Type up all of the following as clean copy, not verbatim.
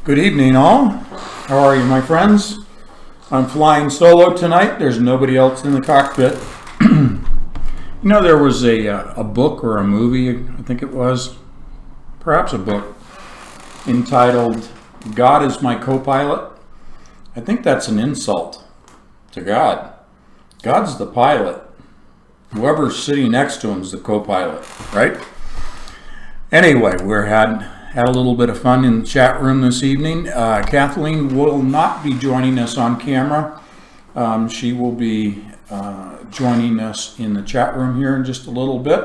Good evening, all. How are you, my friends? I'm flying solo tonight. There's nobody else in the cockpit. There was a book or a movie, I think it was, perhaps a book, entitled God is My Co-Pilot. I think that's an insult to God. God's the pilot. Whoever's sitting next to him is the co-pilot, right? Anyway, we had a little bit of fun in the chat room this evening. Kathleen will not be joining us on camera. She will be joining us in the chat room here in just a little bit.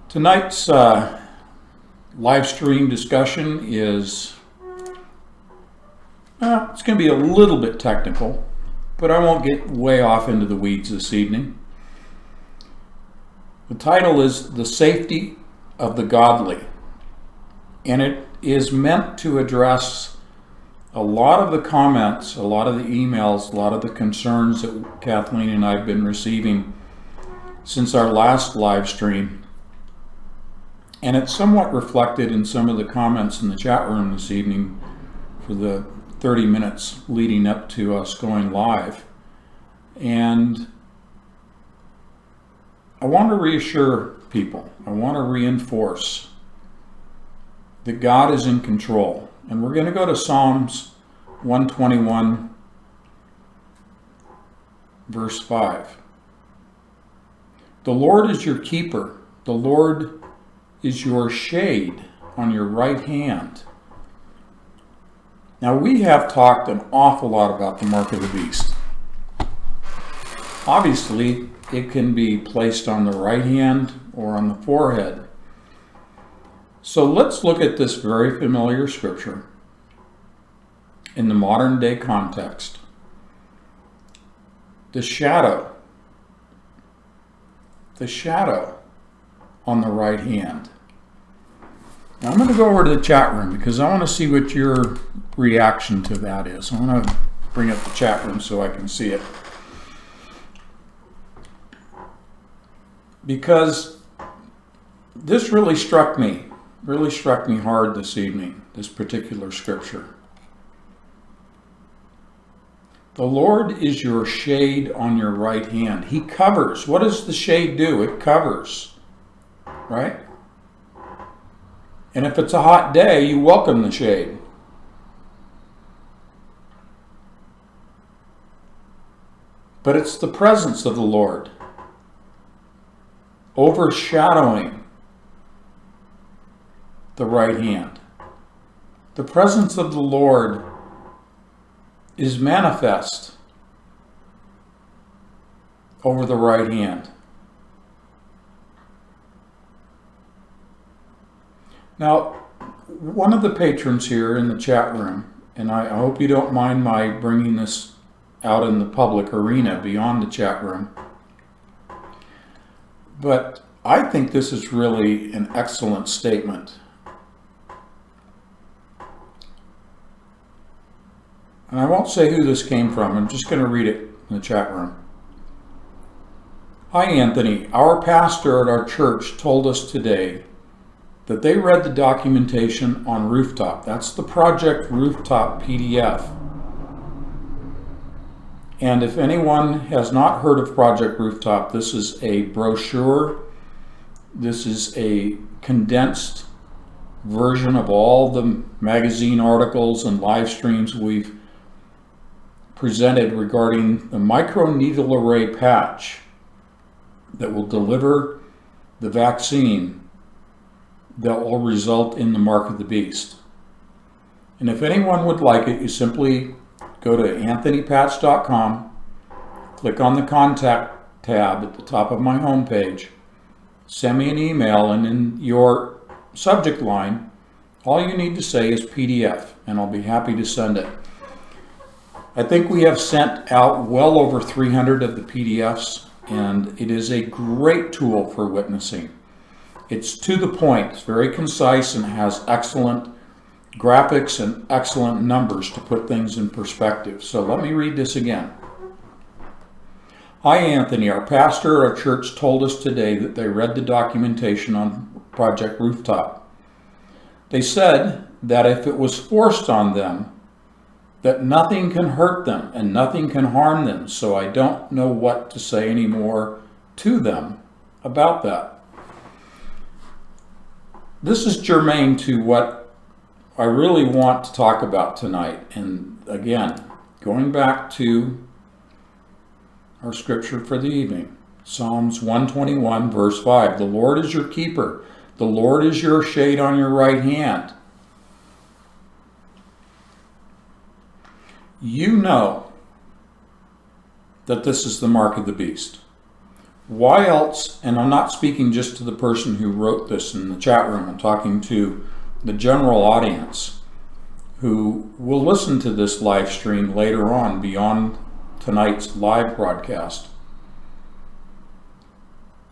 Tonight's live stream discussion is, it's going to be a little bit technical, but I won't get way off into the weeds this evening. The title is The Safety of the Godly, and it is meant to address a lot of the comments, a lot of the emails, a lot of the concerns that Kathleen and I have been receiving since our last live stream. And it's somewhat reflected in some of the comments in the chat room this evening for the 30 minutes leading up to us going live. And I want to reassure people, I want to reinforce that God is in control. And we're going to go to Psalms 121, verse 5. The Lord is your keeper. The Lord is your shade on your right hand. Now, we have talked an awful lot about the mark of the beast. Obviously, it can be placed on the right hand or on the forehead. So let's look at this very familiar scripture in the modern day context. The shadow on the right hand. Now I'm going to go over to the chat room because I want to see what your reaction to that is. I want to bring up the chat room so I can see it. Because this really struck me hard this evening, this particular scripture. The Lord is your shade on your right hand. He covers. What does the shade do? It covers, right? And if it's a hot day, you welcome the shade. But it's the presence of the Lord overshadowing the right hand. The presence of the Lord is manifest over the right hand. Now, one of the patrons here in the chat room, and I hope you don't mind my bringing this out in the public arena beyond the chat room, but I think this is really an excellent statement. And I won't say who this came from. I'm just going to read it in the chat room. Hi, Anthony. Our pastor at our church told us today that they read the documentation on Rooftop. That's the Project Rooftop PDF. And if anyone has not heard of Project Rooftop, this is a brochure. This is a condensed version of all the magazine articles and live streams we've presented regarding the micro needle array patch that will deliver the vaccine that will result in the mark of the beast. And if anyone would like it, you simply go to anthonypatch.com, click on the contact tab at the top of my homepage, send me an email, and in your subject line, all you need to say is PDF, and I'll be happy to send it. I think we have sent out well over 300 of the PDFs, and it is a great tool for witnessing. It's to the point, it's very concise, and has excellent graphics and excellent numbers to put things in perspective. So let me read this again. Hi, Anthony. Our pastor at our church told us today that they read the documentation on Project Rooftop. They said that if it was forced on them, that nothing can hurt them and nothing can harm them, so I don't know what to say anymore to them about that. This is germane to what I really want to talk about tonight. And again, going back to our scripture for the evening, Psalms 121, verse 5. The Lord is your keeper. The Lord is your shade on your right hand. You know that this is the mark of the beast. Why else, and I'm not speaking just to the person who wrote this in the chat room, I'm talking to the general audience who will listen to this live stream later on beyond tonight's live broadcast.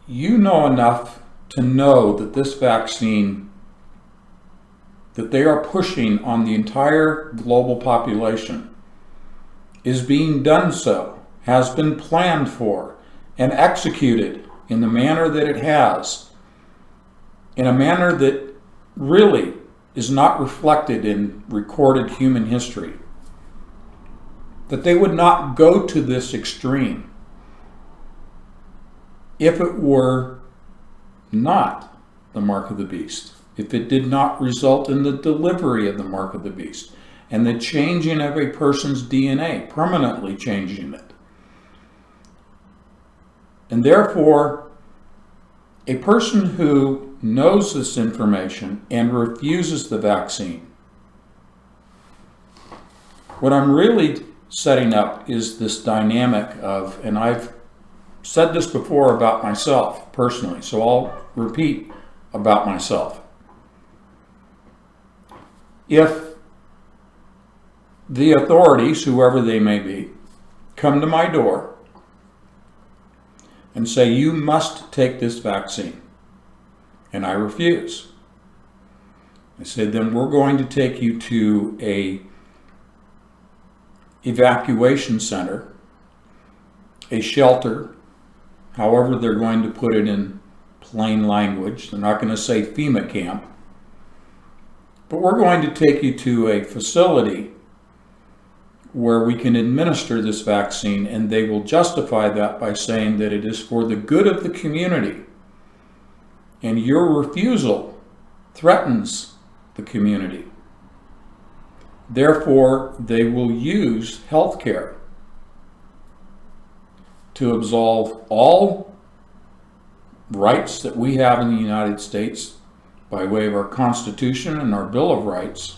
You know enough to know that this vaccine that they are pushing on the entire global population is being done so, has been planned for, and executed in the manner that it has, in a manner that really is not reflected in recorded human history. That they would not go to this extreme if it were not the mark of the beast, if it did not result in the delivery of the mark of the beast and the changing of a person's DNA, permanently changing it. And therefore, a person who knows this information and refuses the vaccine, what I'm really setting up is this dynamic of, and I've said this before about myself personally, so I'll repeat about myself. If the authorities, whoever they may be, come to my door and say, you must take this vaccine, and I refuse, I said, then we're going to take you to a evacuation center, a shelter, however they're going to put it in plain language. They're not going to say FEMA camp, but we're going to take you to a facility where we can administer this vaccine, and they will justify that by saying that it is for the good of the community, and your refusal threatens the community. Therefore, they will use healthcare to absolve all rights that we have in the United States by way of our Constitution and our Bill of Rights,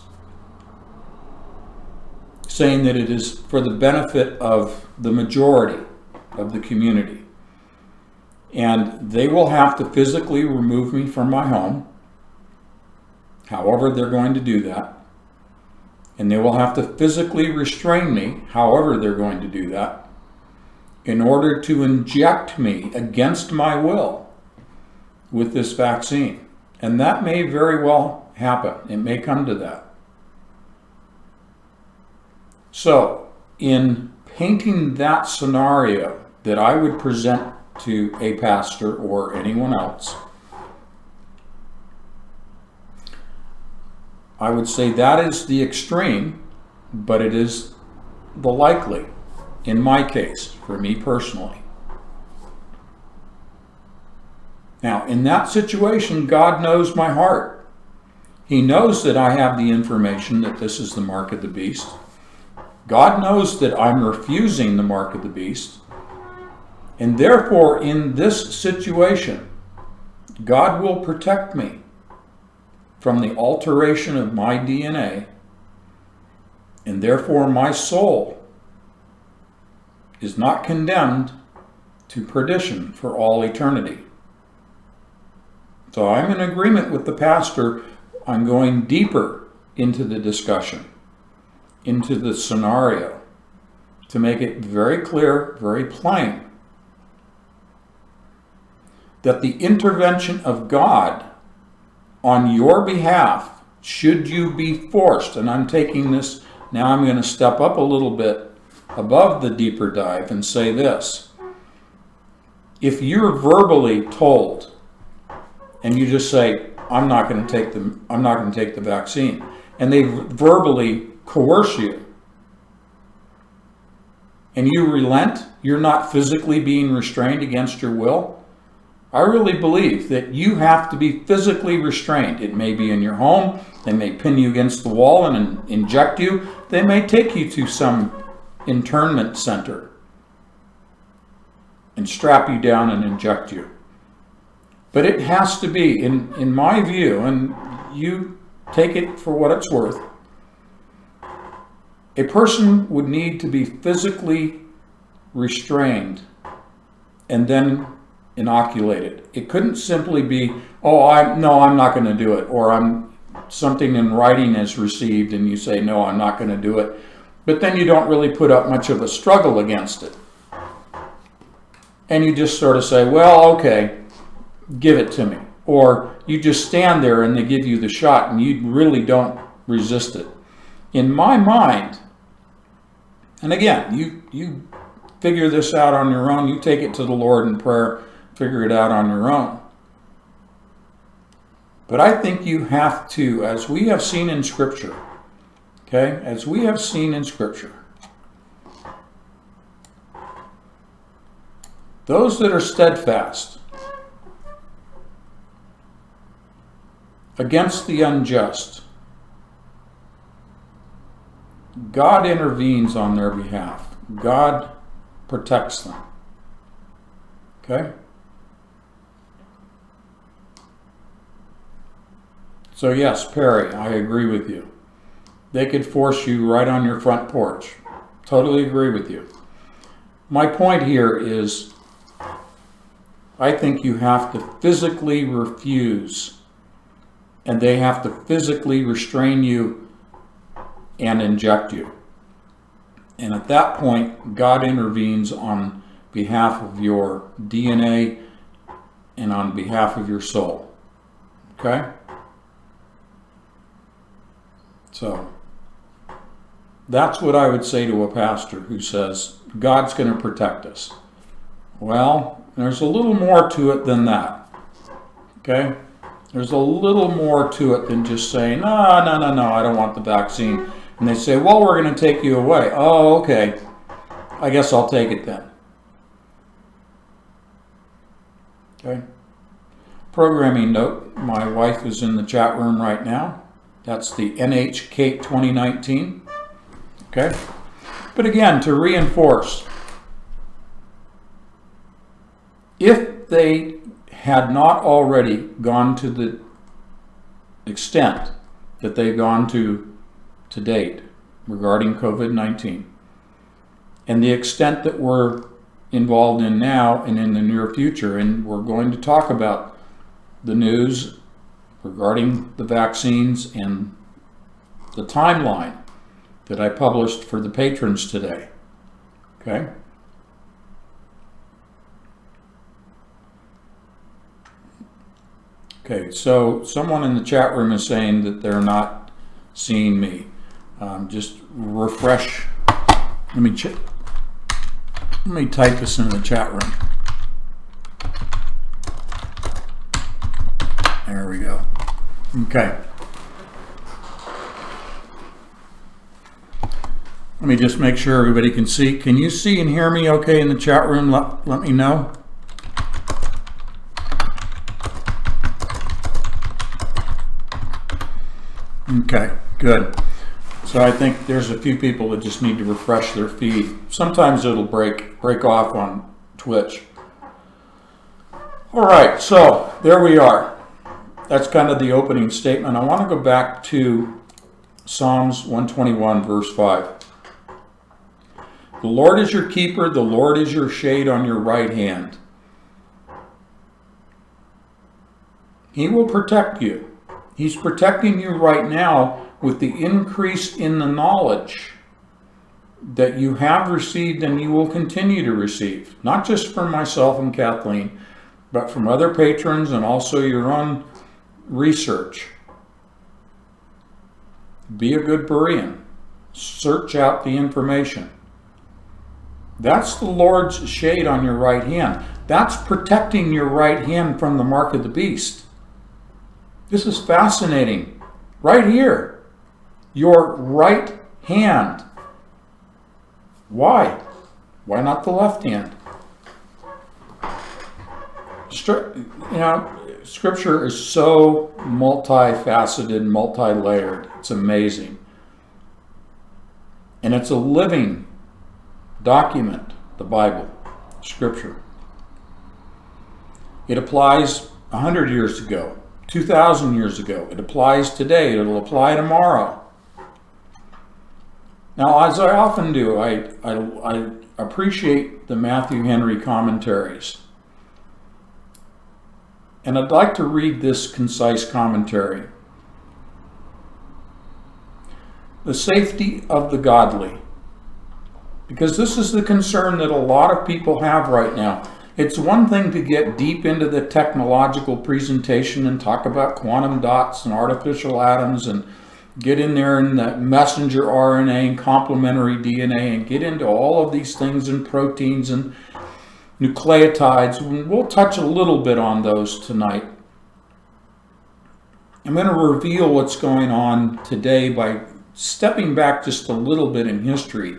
saying that it is for the benefit of the majority of the community. And they will have to physically remove me from my home, however they're going to do that. And they will have to physically restrain me, however they're going to do that, in order to inject me against my will with this vaccine. And that may very well happen. It may come to that. So, in painting that scenario that I would present to a pastor or anyone else, I would say that is the extreme, but it is the likely, in my case, for me personally. Now, in that situation, God knows my heart. He knows that I have the information that this is the mark of the beast. God knows that I'm refusing the mark of the beast. And therefore, in this situation, God will protect me from the alteration of my DNA, and therefore my soul is not condemned to perdition for all eternity. So I'm in agreement with the pastor. I'm going deeper into the discussion, into the scenario, to make it very clear, very plain, that the intervention of God on your behalf, should you be forced, and I'm taking this, now I'm going to step up a little bit above the deeper dive and say this. If you're verbally told, and you just say, I'm not going to take the vaccine. And they verbally coerce you. And you relent, you're not physically being restrained against your will. I really believe that you have to be physically restrained. It may be in your home. They may pin you against the wall and inject you. They may take you to some internment center and strap you down and inject you. But it has to be, in my view, and you take it for what it's worth, a person would need to be physically restrained and then inoculated. It couldn't simply be, I'm not going to do it, or something in writing is received and you say, no, I'm not going to do it. But then you don't really put up much of a struggle against it. And you just sort of say, well, okay, give it to me. Or you just stand there and they give you the shot and you really don't resist it. In my mind, and again, you figure this out on your own. You take it to the Lord in prayer, figure it out on your own. But I think you have to, as we have seen in Scripture, okay, as we have seen in Scripture, those that are steadfast against the unjust, God intervenes on their behalf. God protects them. Okay? So yes, Perry, I agree with you. They could force you right on your front porch. Totally agree with you. My point here is, I think you have to physically refuse, and they have to physically restrain you and inject you. And at that point, God intervenes on behalf of your DNA and on behalf of your soul. Okay? So, that's what I would say to a pastor who says, God's going to protect us. Well, there's a little more to it than that. Okay? There's a little more to it than just saying, no, I don't want the vaccine. And they say, well, we're going to take you away. Oh, okay. I guess I'll take it then. Okay. Programming note, my wife is in the chat room right now. That's the NH Kate 2019. Okay. But again, to reinforce, if they had not already gone to the extent that they've gone to date regarding COVID-19, and the extent that we're involved in now and in the near future, and we're going to talk about the news regarding the vaccines and the timeline that I published for the patrons today. Okay? Okay, so someone in the chat room is saying that they're not seeing me. Just refresh. Let me type this in the chat room. There we go. Okay. Let me just make sure everybody can see. Can you see and hear me okay in the chat room? Let me know. Okay, good. So I think there's a few people that just need to refresh their feed. Sometimes it'll break off on Twitch. All right, so there we are. That's kind of the opening statement. I want to go back to Psalms 121, verse 5. The Lord is your keeper, the Lord is your shade on your right hand. He will protect you. He's protecting you right now with the increase in the knowledge that you have received and you will continue to receive. Not just from myself and Kathleen, but from other patrons and also your own research. Be a good Berean. Search out the information. That's the Lord's shade on your right hand. That's protecting your right hand from the mark of the beast. This is fascinating. Right here. Your right hand. Why? Why not the left hand? Scripture is so multifaceted, multi-layered. It's amazing. And it's a living document, the Bible, Scripture. It applies 100 years ago, 2,000 years ago. It applies today. It'll apply tomorrow. Now, as I often do, I appreciate the Matthew Henry commentaries. And I'd like to read this concise commentary. The safety of the godly. Because this is the concern that a lot of people have right now. It's one thing to get deep into the technological presentation and talk about quantum dots and artificial atoms and get in there in the messenger RNA and complementary DNA and get into all of these things and proteins and nucleotides. We'll touch a little bit on those tonight. I'm going to reveal what's going on today by stepping back just a little bit in history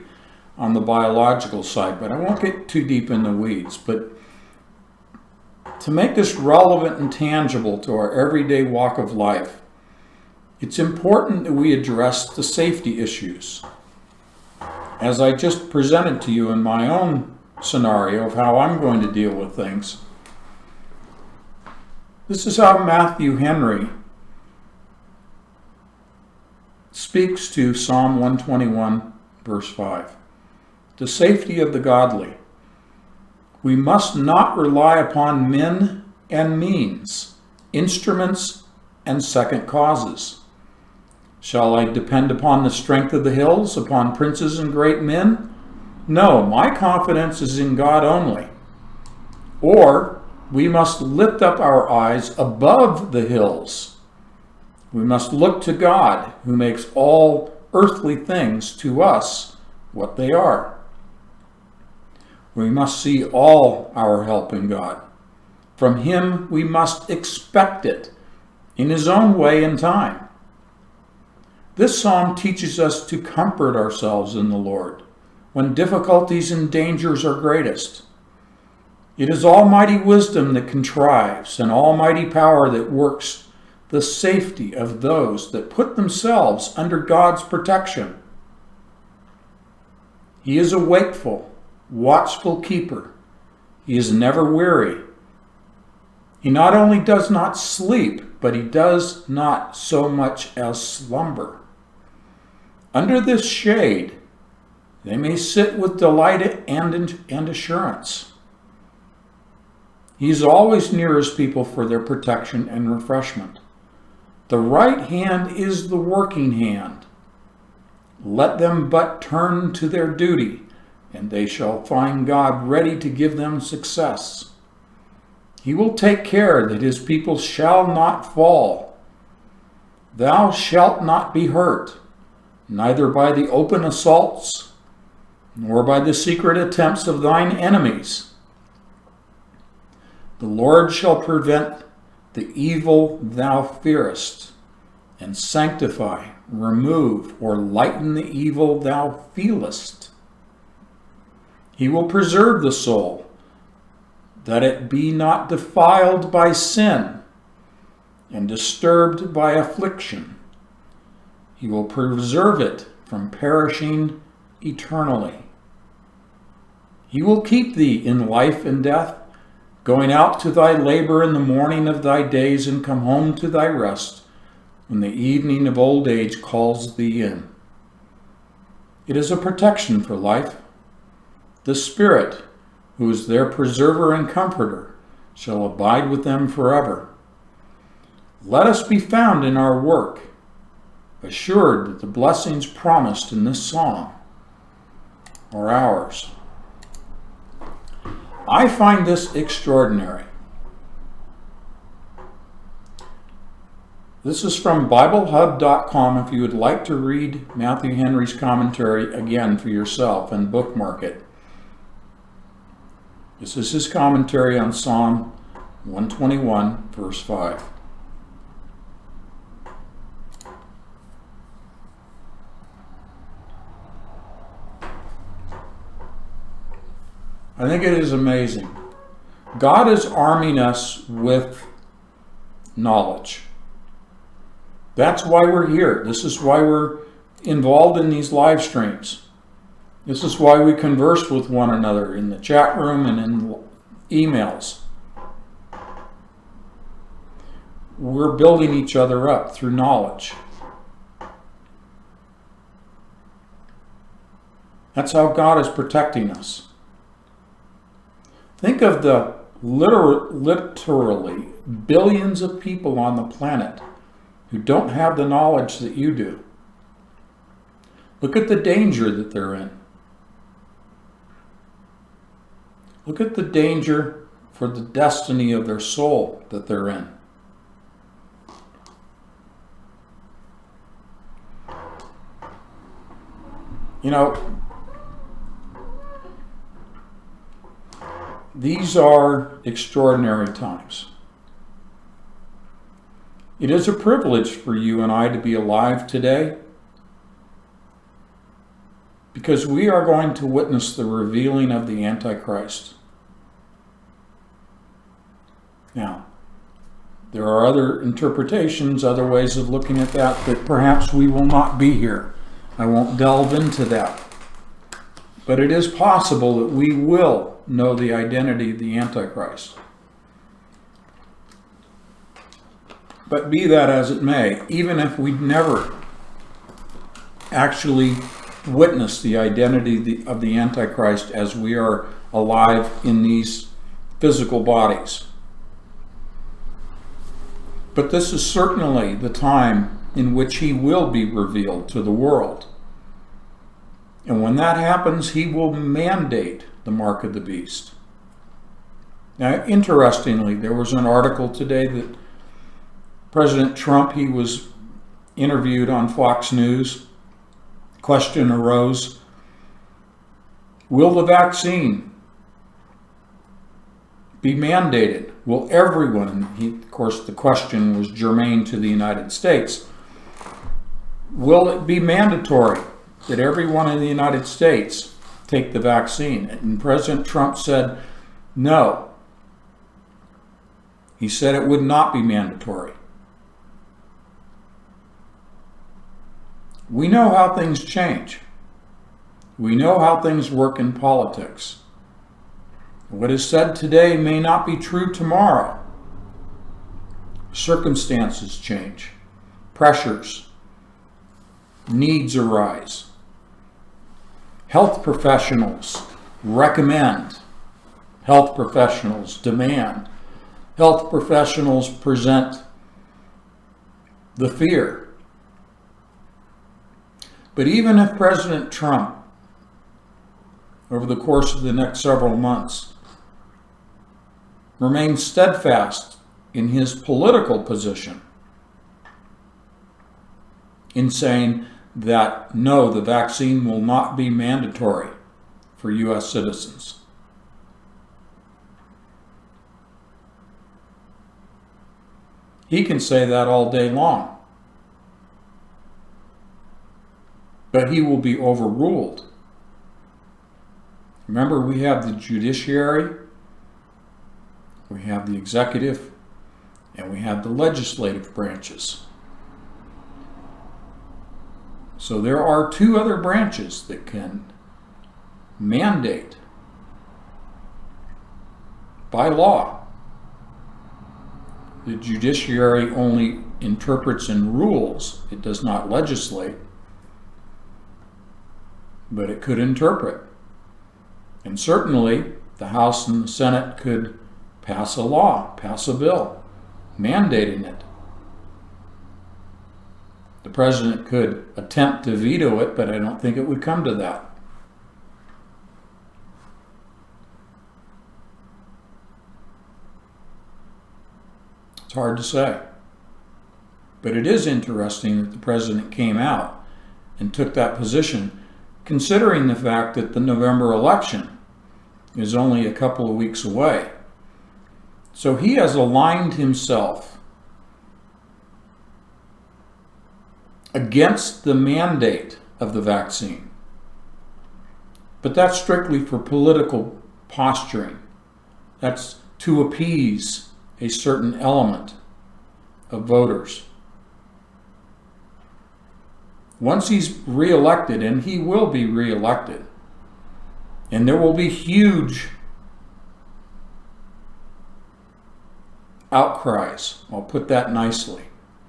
on the biological side, but I won't get too deep in the weeds. But to make this relevant and tangible to our everyday walk of life, it's important that we address the safety issues. As I just presented to you in my own scenario of how I'm going to deal with things. This is how Matthew Henry speaks to Psalm 121, verse 5. The safety of the godly. We must not rely upon men and means, instruments and second causes. Shall I depend upon the strength of the hills, upon princes and great men? No, my confidence is in God only. Or we must lift up our eyes above the hills. We must look to God, who makes all earthly things to us what they are. We must see all our help in God. From Him we must expect it in His own way and time. This psalm teaches us to comfort ourselves in the Lord when difficulties and dangers are greatest. It is almighty wisdom that contrives and almighty power that works the safety of those that put themselves under God's protection. He is a wakeful, watchful keeper. He is never weary. He not only does not sleep, but he does not so much as slumber. Under this shade, they may sit with delight and assurance. He is always near his people for their protection and refreshment. The right hand is the working hand. Let them but turn to their duty, and they shall find God ready to give them success. He will take care that his people shall not fall. Thou shalt not be hurt, neither by the open assaults, nor by the secret attempts of thine enemies. The Lord shall prevent the evil thou fearest, and sanctify, remove, or lighten the evil thou feelest. He will preserve the soul, that it be not defiled by sin, and disturbed by affliction. He will preserve it from perishing eternally. He will keep thee in life and death, going out to thy labor in the morning of thy days, and come home to thy rest, when the evening of old age calls thee in. It is a protection for life. The Spirit, who is their preserver and comforter, shall abide with them forever. Let us be found in our work, assured that the blessings promised in this psalm are ours. I find this extraordinary. This is from BibleHub.com if you would like to read Matthew Henry's commentary again for yourself and bookmark it. This is his commentary on Psalm 121, verse 5. I think it is amazing. God is arming us with knowledge. That's why we're here. This is why we're involved in these live streams. This is why we converse with one another in the chat room and in emails. We're building each other up through knowledge. That's how God is protecting us. Think of the literally billions of people on the planet who don't have the knowledge that you do. Look at the danger that they're in. Look at the danger for the destiny of their soul that they're in. You know, these are extraordinary times. It is a privilege for you and I to be alive today because we are going to witness the revealing of the Antichrist. Now, there are other interpretations, other ways of looking at that perhaps we will not be here. I won't delve into that. But it is possible that we will know the identity of the Antichrist. But be that as it may, even if we never actually witness the identity of the Antichrist as we are alive in these physical bodies. But this is certainly the time in which he will be revealed to the world. And when that happens, he will mandate the mark of the beast. Now, interestingly, there was an article today that President Trump, he was interviewed on Fox News. Question arose, will the vaccine be mandated? Will everyone, of course the question was germane to the United States, will it be mandatory that everyone in the United States take the vaccine? And President Trump said no. He said it would not be mandatory. We know how things change. We know how things work in politics. What is said today may not be true tomorrow. Circumstances change. Pressures. Needs arise. Health professionals recommend. Health professionals demand. Health professionals present the fear. But even if President Trump, over the course of the next several months, remains steadfast in his political position in saying that no, the vaccine will not be mandatory for U.S. citizens. He can say that all day long. But he will be overruled. Remember, we have the judiciary, we have the executive, and we have the legislative branches. So there are two other branches that can mandate by law. The judiciary only interprets and rules. It does not legislate. But it could interpret. And certainly the House and the Senate could pass a law, pass a bill, mandating it. The president could attempt to veto it, but I don't think it would come to that. It's hard to say. But it is interesting that the president came out and took that position, considering the fact that the November election is only a couple of weeks away. So he has aligned himself against the mandate of the vaccine. But that's strictly for political posturing. That's to appease a certain element of voters. Once he's reelected, and he will be reelected, and there will be huge outcries, I'll put that nicely,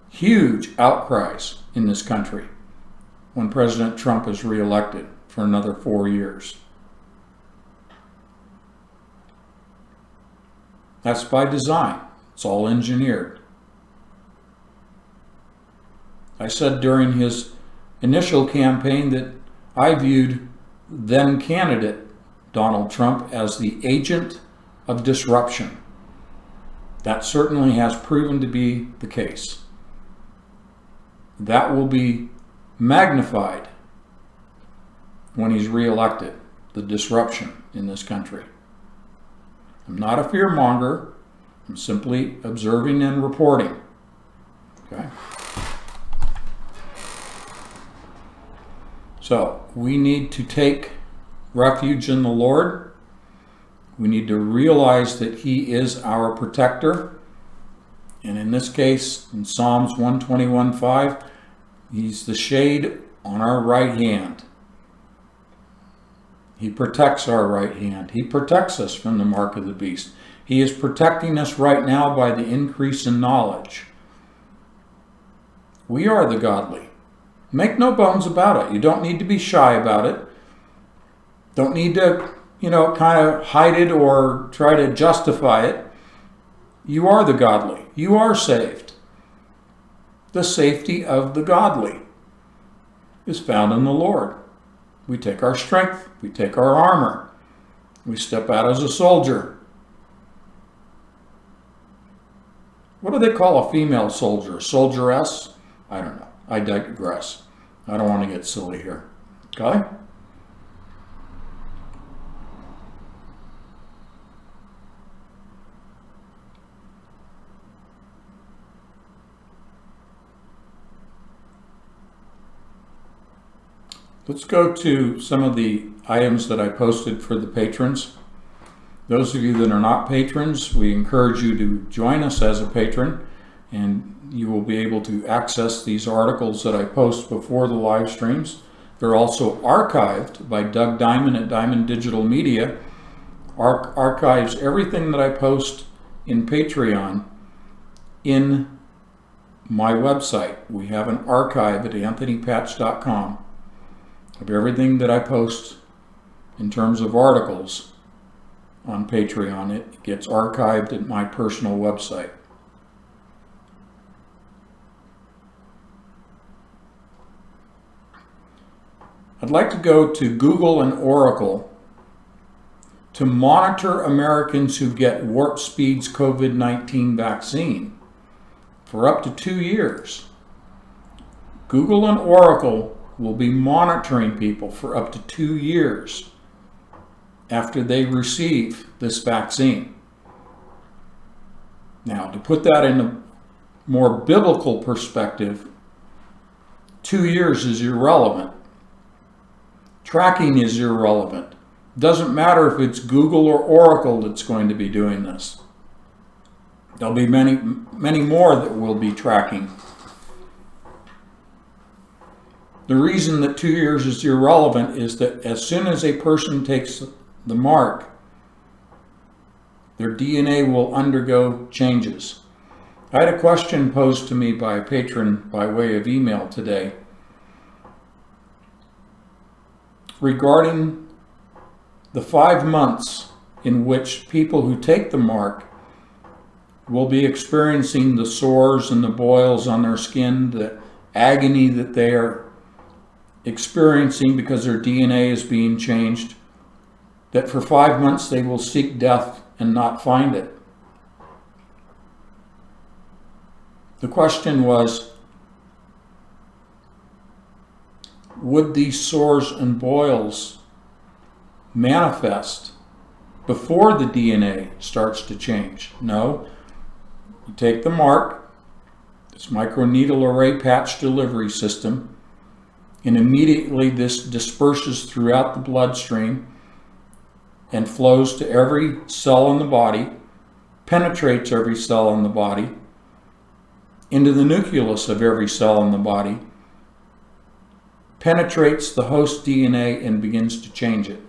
huge outcries in this country when President Trump is reelected for another 4 years. That's by design. It's all engineered. I said during his initial campaign that I viewed then candidate Donald Trump as the agent of disruption. That certainly has proven to be the case. That will be magnified when he's reelected, the disruption in this country. I'm not a fearmonger. I'm simply observing and reporting. Okay? So, we need to take refuge in the Lord. We need to realize that He is our protector. And in this case, in Psalms 121:5, He's the shade on our right hand. He protects our right hand. He protects us from the mark of the beast. He is protecting us right now by the increase in knowledge. We are the godly. Make no bones about it. You don't need to be shy about it. Don't need to, kind of hide it or try to justify it. You are the godly. You are saved. The safety of the godly is found in the Lord. We take our strength. We take our armor. We step out as a soldier. What do they call a female soldier? Soldieress? I don't know. I digress. I don't want to get silly here. Okay? Let's go to some of the items that I posted for the patrons. Those of you that are not patrons, we encourage you to join us as a patron, and you will be able to access these articles that I post before the live streams. They're also archived by Doug Diamond at Diamond Digital Media. Archives everything that I post in Patreon in my website. We have an archive at anthonypatch.com of everything that I post in terms of articles on Patreon. It gets archived at my personal website. I'd like to go to Google and Oracle to monitor Americans who get Warp Speed's COVID-19 vaccine for up to 2 years. Google and Oracle will be monitoring people for up to 2 years after they receive this vaccine. Now, to put that in a more biblical perspective, 2 years is irrelevant. Tracking is irrelevant. Doesn't matter if it's Google or Oracle that's going to be doing this. There'll be many, many more that will be tracking. The reason that 2 years is irrelevant is that as soon as a person takes the mark, their DNA will undergo changes. I had a question posed to me by a patron by way of email today regarding the 5 months in which people who take the mark will be experiencing the sores and the boils on their skin, the agony that they are experiencing because their DNA is being changed, that for 5 months they will seek death and not find it. The question was, would these sores and boils manifest before the DNA starts to change? No. You take the mark, this microneedle array patch delivery system, and immediately this disperses throughout the bloodstream, and flows to every cell in the body, penetrates every cell in the body, into the nucleus of every cell in the body, penetrates the host DNA and begins to change it.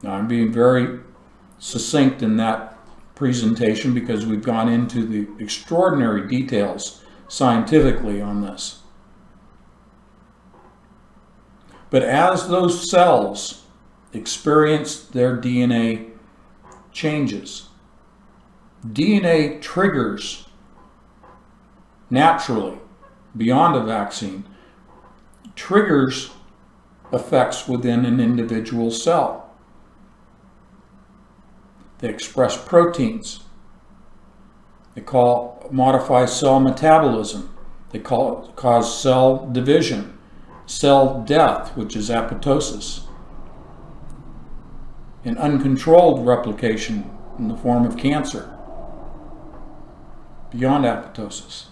Now, I'm being very succinct in that presentation because we've gone into the extraordinary details scientifically on this. But as those cells experience their DNA changes, DNA triggers naturally, beyond a vaccine, triggers effects within an individual cell. They express proteins. They modify cell metabolism. They cause cell division, cell death, which is apoptosis, and uncontrolled replication in the form of cancer, beyond apoptosis.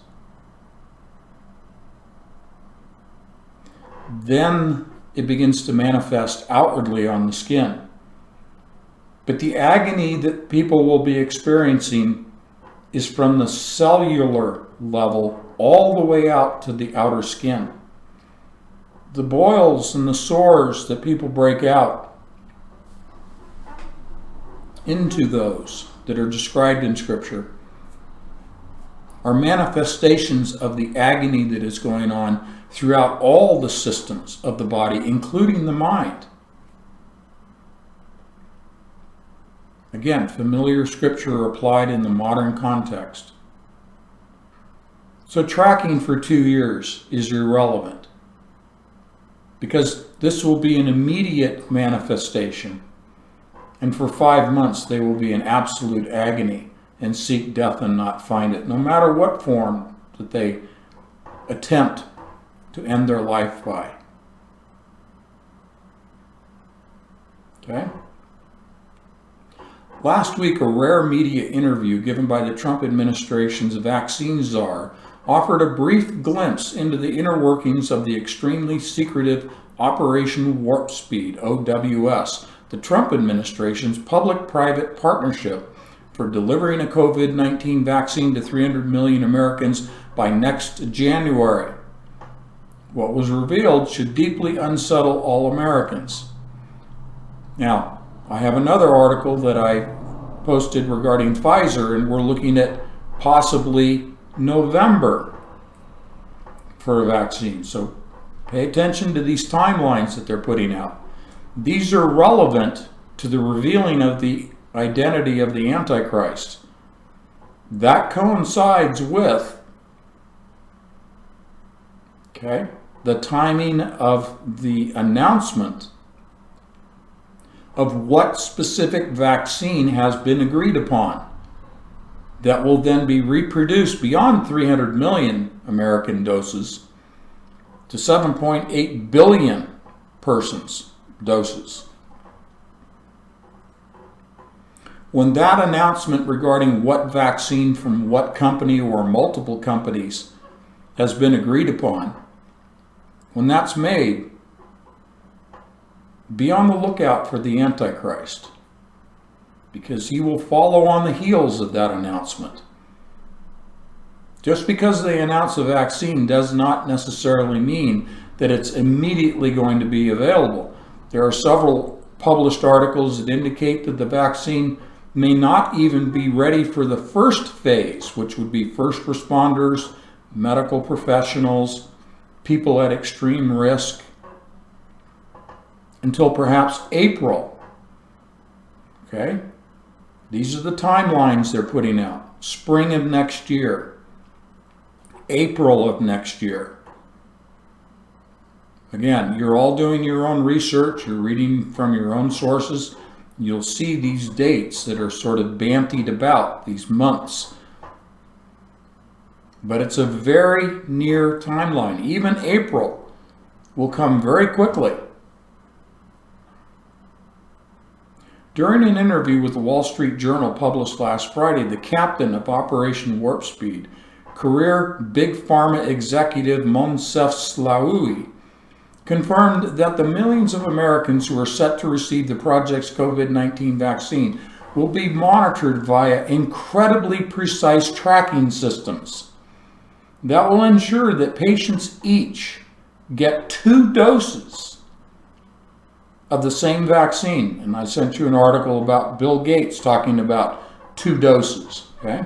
Then it begins to manifest outwardly on the skin. But the agony that people will be experiencing is from the cellular level all the way out to the outer skin. The boils and the sores that people break out into those that are described in Scripture are manifestations of the agony that is going on throughout all the systems of the body, including the mind. Again, familiar Scripture applied in the modern context. So tracking for 2 years is irrelevant because this will be an immediate manifestation, and for 5 months they will be in absolute agony and seek death and not find it, no matter what form that they attempt to end their life by. Okay? Last week, a rare media interview given by the Trump administration's vaccine czar offered a brief glimpse into the inner workings of the extremely secretive Operation Warp Speed, OWS, the Trump administration's public-private partnership for delivering a COVID-19 vaccine to 300 million Americans by next January. What was revealed should deeply unsettle all Americans. Now, I have another article that I posted regarding Pfizer, and we're looking at possibly November for a vaccine. So pay attention to these timelines that they're putting out. These are relevant to the revealing of the identity of the Antichrist. That coincides with, the timing of the announcement of what specific vaccine has been agreed upon that will then be reproduced beyond 300 million American doses to 7.8 billion persons' doses. When that announcement regarding what vaccine from what company or multiple companies has been agreed upon, when that's made, be on the lookout for the Antichrist, because he will follow on the heels of that announcement. Just because they announce a vaccine does not necessarily mean that it's immediately going to be available. There are several published articles that indicate that the vaccine may not even be ready for the first phase, which would be first responders, medical professionals, people at extreme risk, until perhaps April. Okay? These are the timelines they're putting out. Spring of next year. April of next year. Again, you're all doing your own research. You're reading from your own sources. You'll see these dates that are sort of bantied about, these months. But it's a very near timeline. Even April will come very quickly. During an interview with the Wall Street Journal published last Friday, the captain of Operation Warp Speed, career Big Pharma executive Moncef Slaoui, confirmed that the millions of Americans who are set to receive the project's COVID-19 vaccine will be monitored via incredibly precise tracking systems that will ensure that patients each get 2 doses of the same vaccine. And I sent you an article about Bill Gates talking about 2 doses, okay?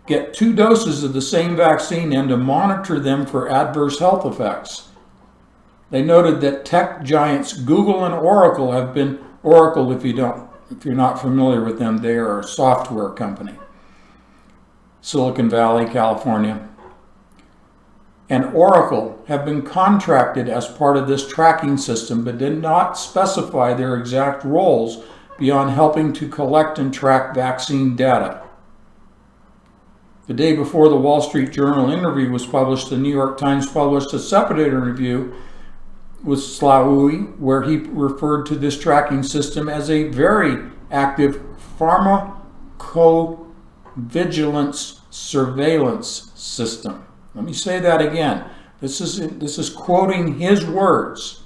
Get 2 doses of the same vaccine and to monitor them for adverse health effects. They noted that tech giants Google and Oracle have been, Oracle, if you're not familiar with them, they are a software company. Silicon Valley, California. And Oracle have been contracted as part of this tracking system, but did not specify their exact roles beyond helping to collect and track vaccine data. The day before the Wall Street Journal interview was published, the New York Times published a separate interview with Slaoui, where he referred to this tracking system as a very active pharmacovigilance surveillance system. Let me say that again. This is quoting his words.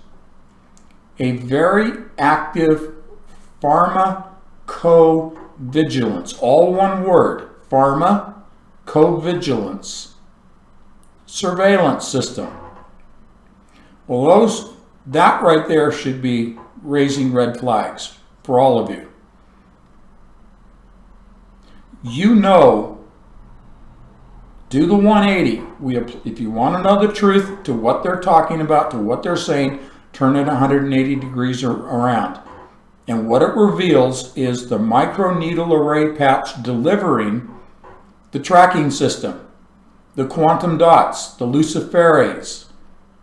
A very active pharmacovigilance, all one word, pharmacovigilance surveillance system. Well, that right there should be raising red flags for all of you. You know, do the 180. If you want to know the truth to what they're talking about, to what they're saying, turn it 180 degrees around. And what it reveals is the microneedle array patch delivering the tracking system, the quantum dots, the luciferase,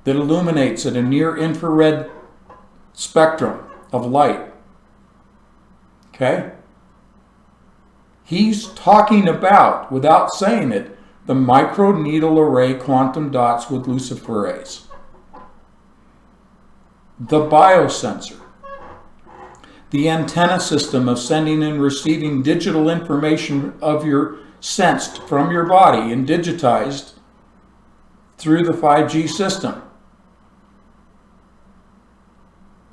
that illuminates at a near-infrared spectrum of light. Okay? He's talking about, without saying it, the microneedle array quantum dots with luciferase. The biosensor. The antenna system of sending and receiving digital information of your sensed from your body and digitized through the 5G system.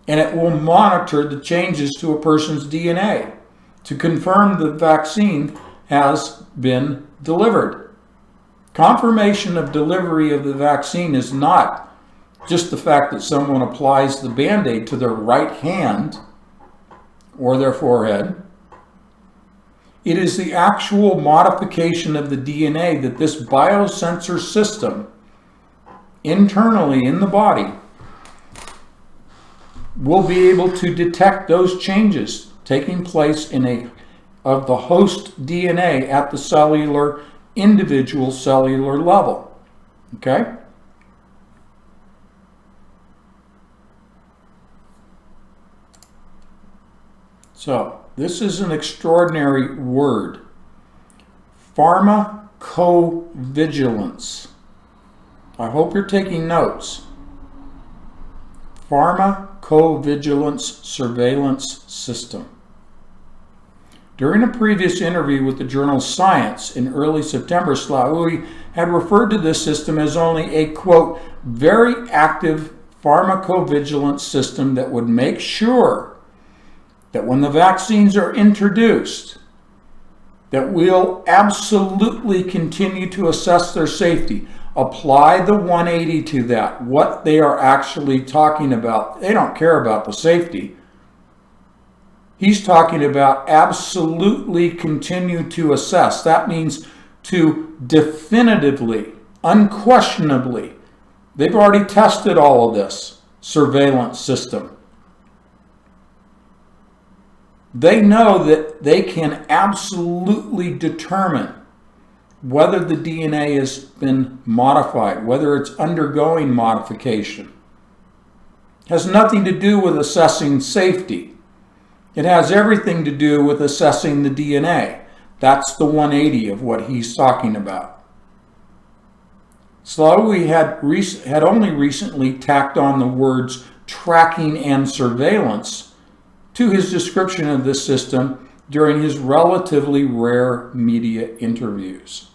And it will monitor the changes to a person's DNA to confirm the vaccine has been delivered. Confirmation of delivery of the vaccine is not just the fact that someone applies the Band-Aid to their right hand or their forehead. It is the actual modification of the DNA that this biosensor system internally in the body will be able to detect those changes taking place of the host DNA at the individual cellular level. Okay? So, this is an extraordinary word. Pharmacovigilance. I hope you're taking notes. Pharmacovigilance surveillance system. During a previous interview with the journal Science in early September, Slaoui had referred to this system as only a, quote, very active pharmacovigilance system that would make sure that when the vaccines are introduced, that we'll absolutely continue to assess their safety. Apply the 180 to that, what they are actually talking about. They don't care about the safety. He's talking about absolutely continue to assess. That means to definitively, unquestionably, they've already tested all of this surveillance system. They know that they can absolutely determine whether the DNA has been modified, whether it's undergoing modification. It has nothing to do with assessing safety. It has everything to do with assessing the DNA. That's the 180 of what he's talking about. Slaoui had only recently tacked on the words tracking and surveillance to his description of this system during his relatively rare media interviews.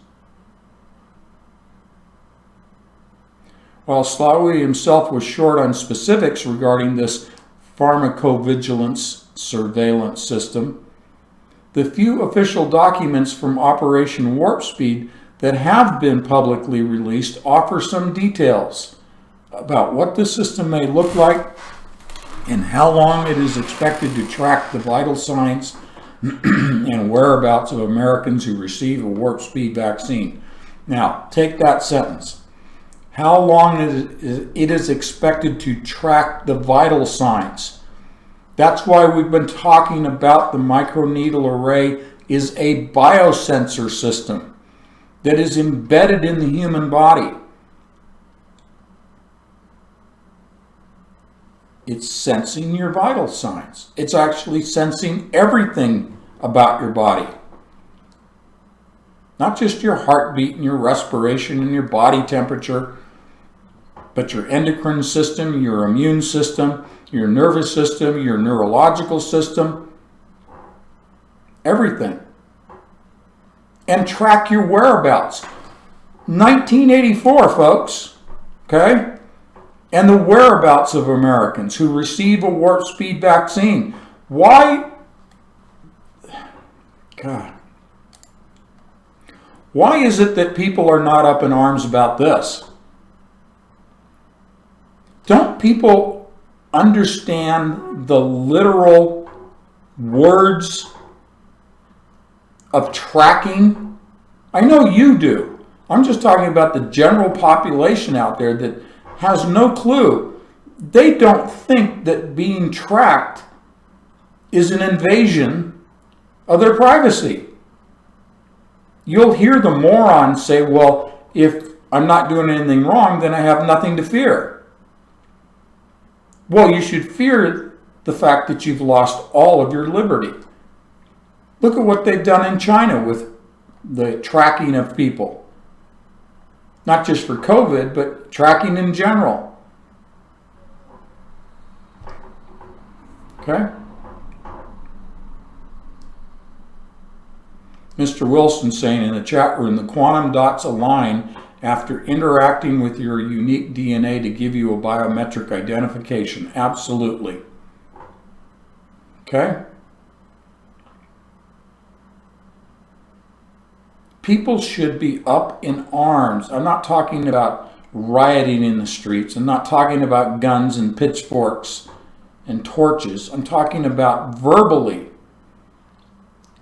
While Slaoui himself was short on specifics regarding this pharmacovigilance surveillance system, the few official documents from Operation Warp Speed that have been publicly released offer some details about what the system may look like and how long it is expected to track the vital signs and whereabouts of Americans who receive a warp speed vaccine. Now, take that sentence. How long it is expected to track the vital signs. That's why we've been talking about the microneedle array is a biosensor system that is embedded in the human body. It's sensing your vital signs. It's actually sensing everything about your body. Not just your heartbeat and your respiration and your body temperature, but your endocrine system, your immune system, your nervous system, your neurological system, everything. And track your whereabouts. 1984, folks, okay? And the whereabouts of Americans who receive a warp speed vaccine. Why? God. Why is it that people are not up in arms about this? Don't people understand the literal words of tracking? I know you do. I'm just talking about the general population out there that has no clue. They don't think that being tracked is an invasion of their privacy. You'll hear the morons say, well, if I'm not doing anything wrong, then I have nothing to fear. Well, you should fear the fact that you've lost all of your liberty. Look at what they've done in China with the tracking of people. Not just for COVID, but tracking in general. Okay? Mr. Wilson saying in the chat room, the quantum dots align after interacting with your unique DNA to give you a biometric identification. Absolutely. Okay? People should be up in arms. I'm not talking about rioting in the streets. I'm not talking about guns and pitchforks and torches. I'm talking about verbally,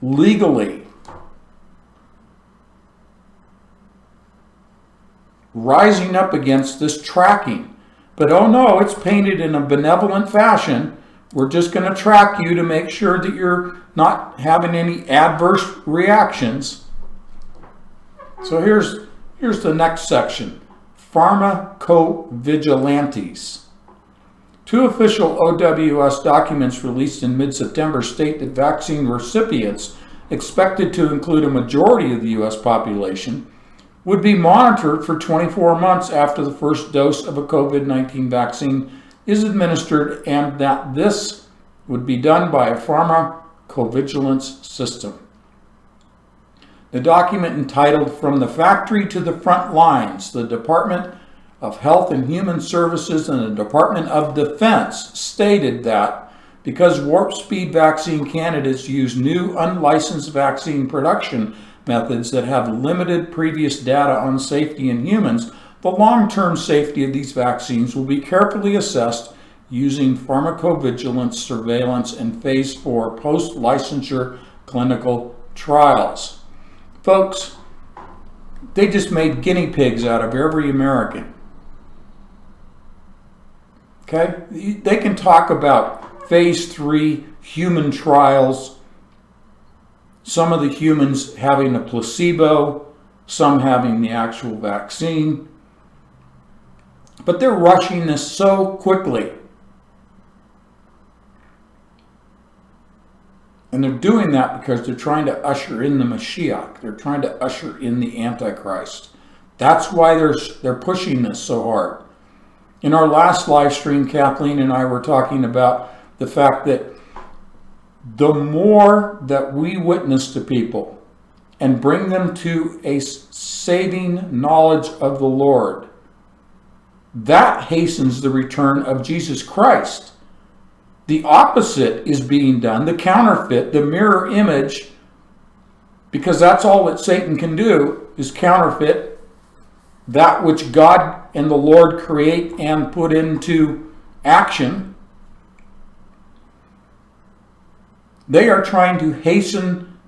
legally, rising up against this tracking. But oh no, it's painted in a benevolent fashion. We're just going to track you to make sure that you're not having any adverse reactions. So here's the next section. Pharmacovigilantes. Two official OWS documents released in mid-September state that vaccine recipients, expected to include a majority of the U.S. population, would be monitored for 24 months after the first dose of a COVID-19 vaccine is administered, and that this would be done by a pharmacovigilance system. The document entitled From the Factory to the Front Lines, the Department of Health and Human Services and the Department of Defense stated that because warp speed vaccine candidates use new unlicensed vaccine production methods that have limited previous data on safety in humans, the long-term safety of these vaccines will be carefully assessed using pharmacovigilance surveillance and phase 4 post-licensure clinical trials. Folks, they just made guinea pigs out of every American. Okay? They can talk about phase 3 human trials, some of the humans having a placebo, some having the actual vaccine. But they're rushing this so quickly. And they're doing that because they're trying to usher in the Mashiach. They're trying to usher in the Antichrist. That's why they're pushing this so hard. In our last live stream, Kathleen and I were talking about the fact that the more that we witness to people and bring them to a saving knowledge of the Lord, That hastens the return of Jesus Christ. The opposite is being done, the counterfeit, the mirror image, because that's all that Satan can do, is counterfeit that which God and the Lord create and put into action. They are trying to hasten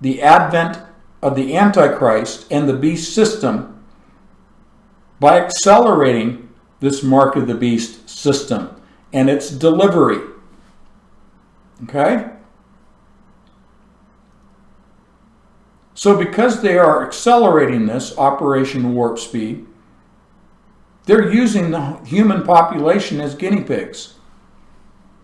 the advent of the Antichrist and the beast system by accelerating this mark of the beast system and its delivery. Okay? So because they are accelerating this Operation Warp Speed, they're using the human population as guinea pigs.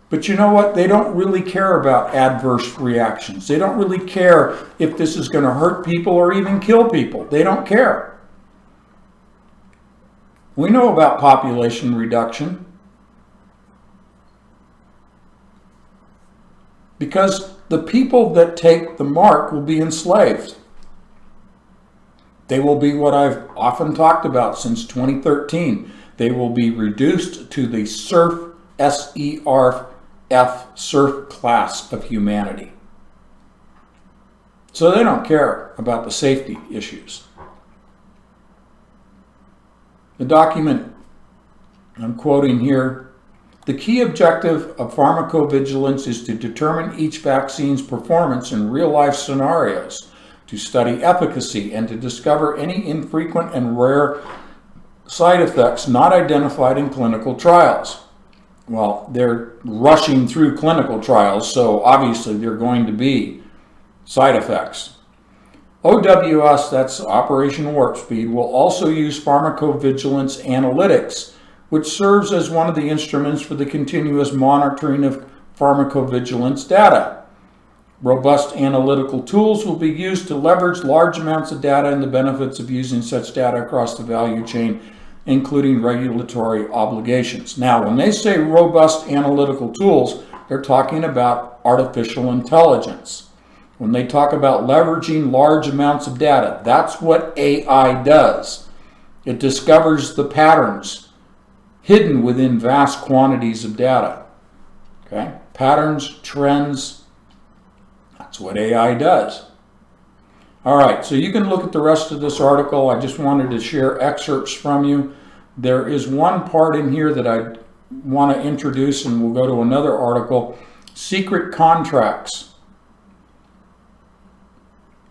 But you know what? They don't really care about adverse reactions. They don't really care if this is going to hurt people or even kill people. They don't care. We know about population reduction because the people that take the mark will be enslaved. They will be what I've often talked about since 2013. They will be reduced to the serf, S-E-R-F, serf class of humanity. So they don't care about the safety issues. The document I'm quoting here, the key objective of pharmacovigilance is to determine each vaccine's performance in real-life scenarios, to study efficacy, and to discover any infrequent and rare side effects not identified in clinical trials. Well, they're rushing through clinical trials, so obviously there are going to be side effects. OWS, that's Operation Warp Speed, will also use pharmacovigilance analytics, which serves as one of the instruments for the continuous monitoring of pharmacovigilance data. Robust analytical tools will be used to leverage large amounts of data and the benefits of using such data across the value chain, including regulatory obligations. Now, when they say robust analytical tools, they're talking about artificial intelligence. When they talk about leveraging large amounts of data, that's what AI does. It discovers the patterns hidden within vast quantities of data. Okay? Patterns, trends, that's what AI does. All right, so you can look at the rest of this article. I just wanted to share excerpts from you. There is one part in here that I want to introduce, and we'll go to another article. Secret contracts.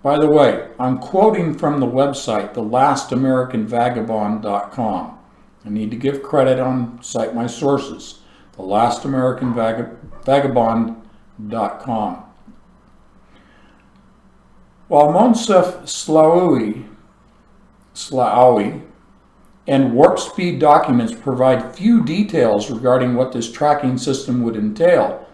By the way, I'm quoting from the website, thelastamericanvagabond.com. I need to give credit on cite my sources. Thelastamericanvagabond.com. While Monsef Slaoui and Warp Speed documents provide few details regarding what this tracking system would entail,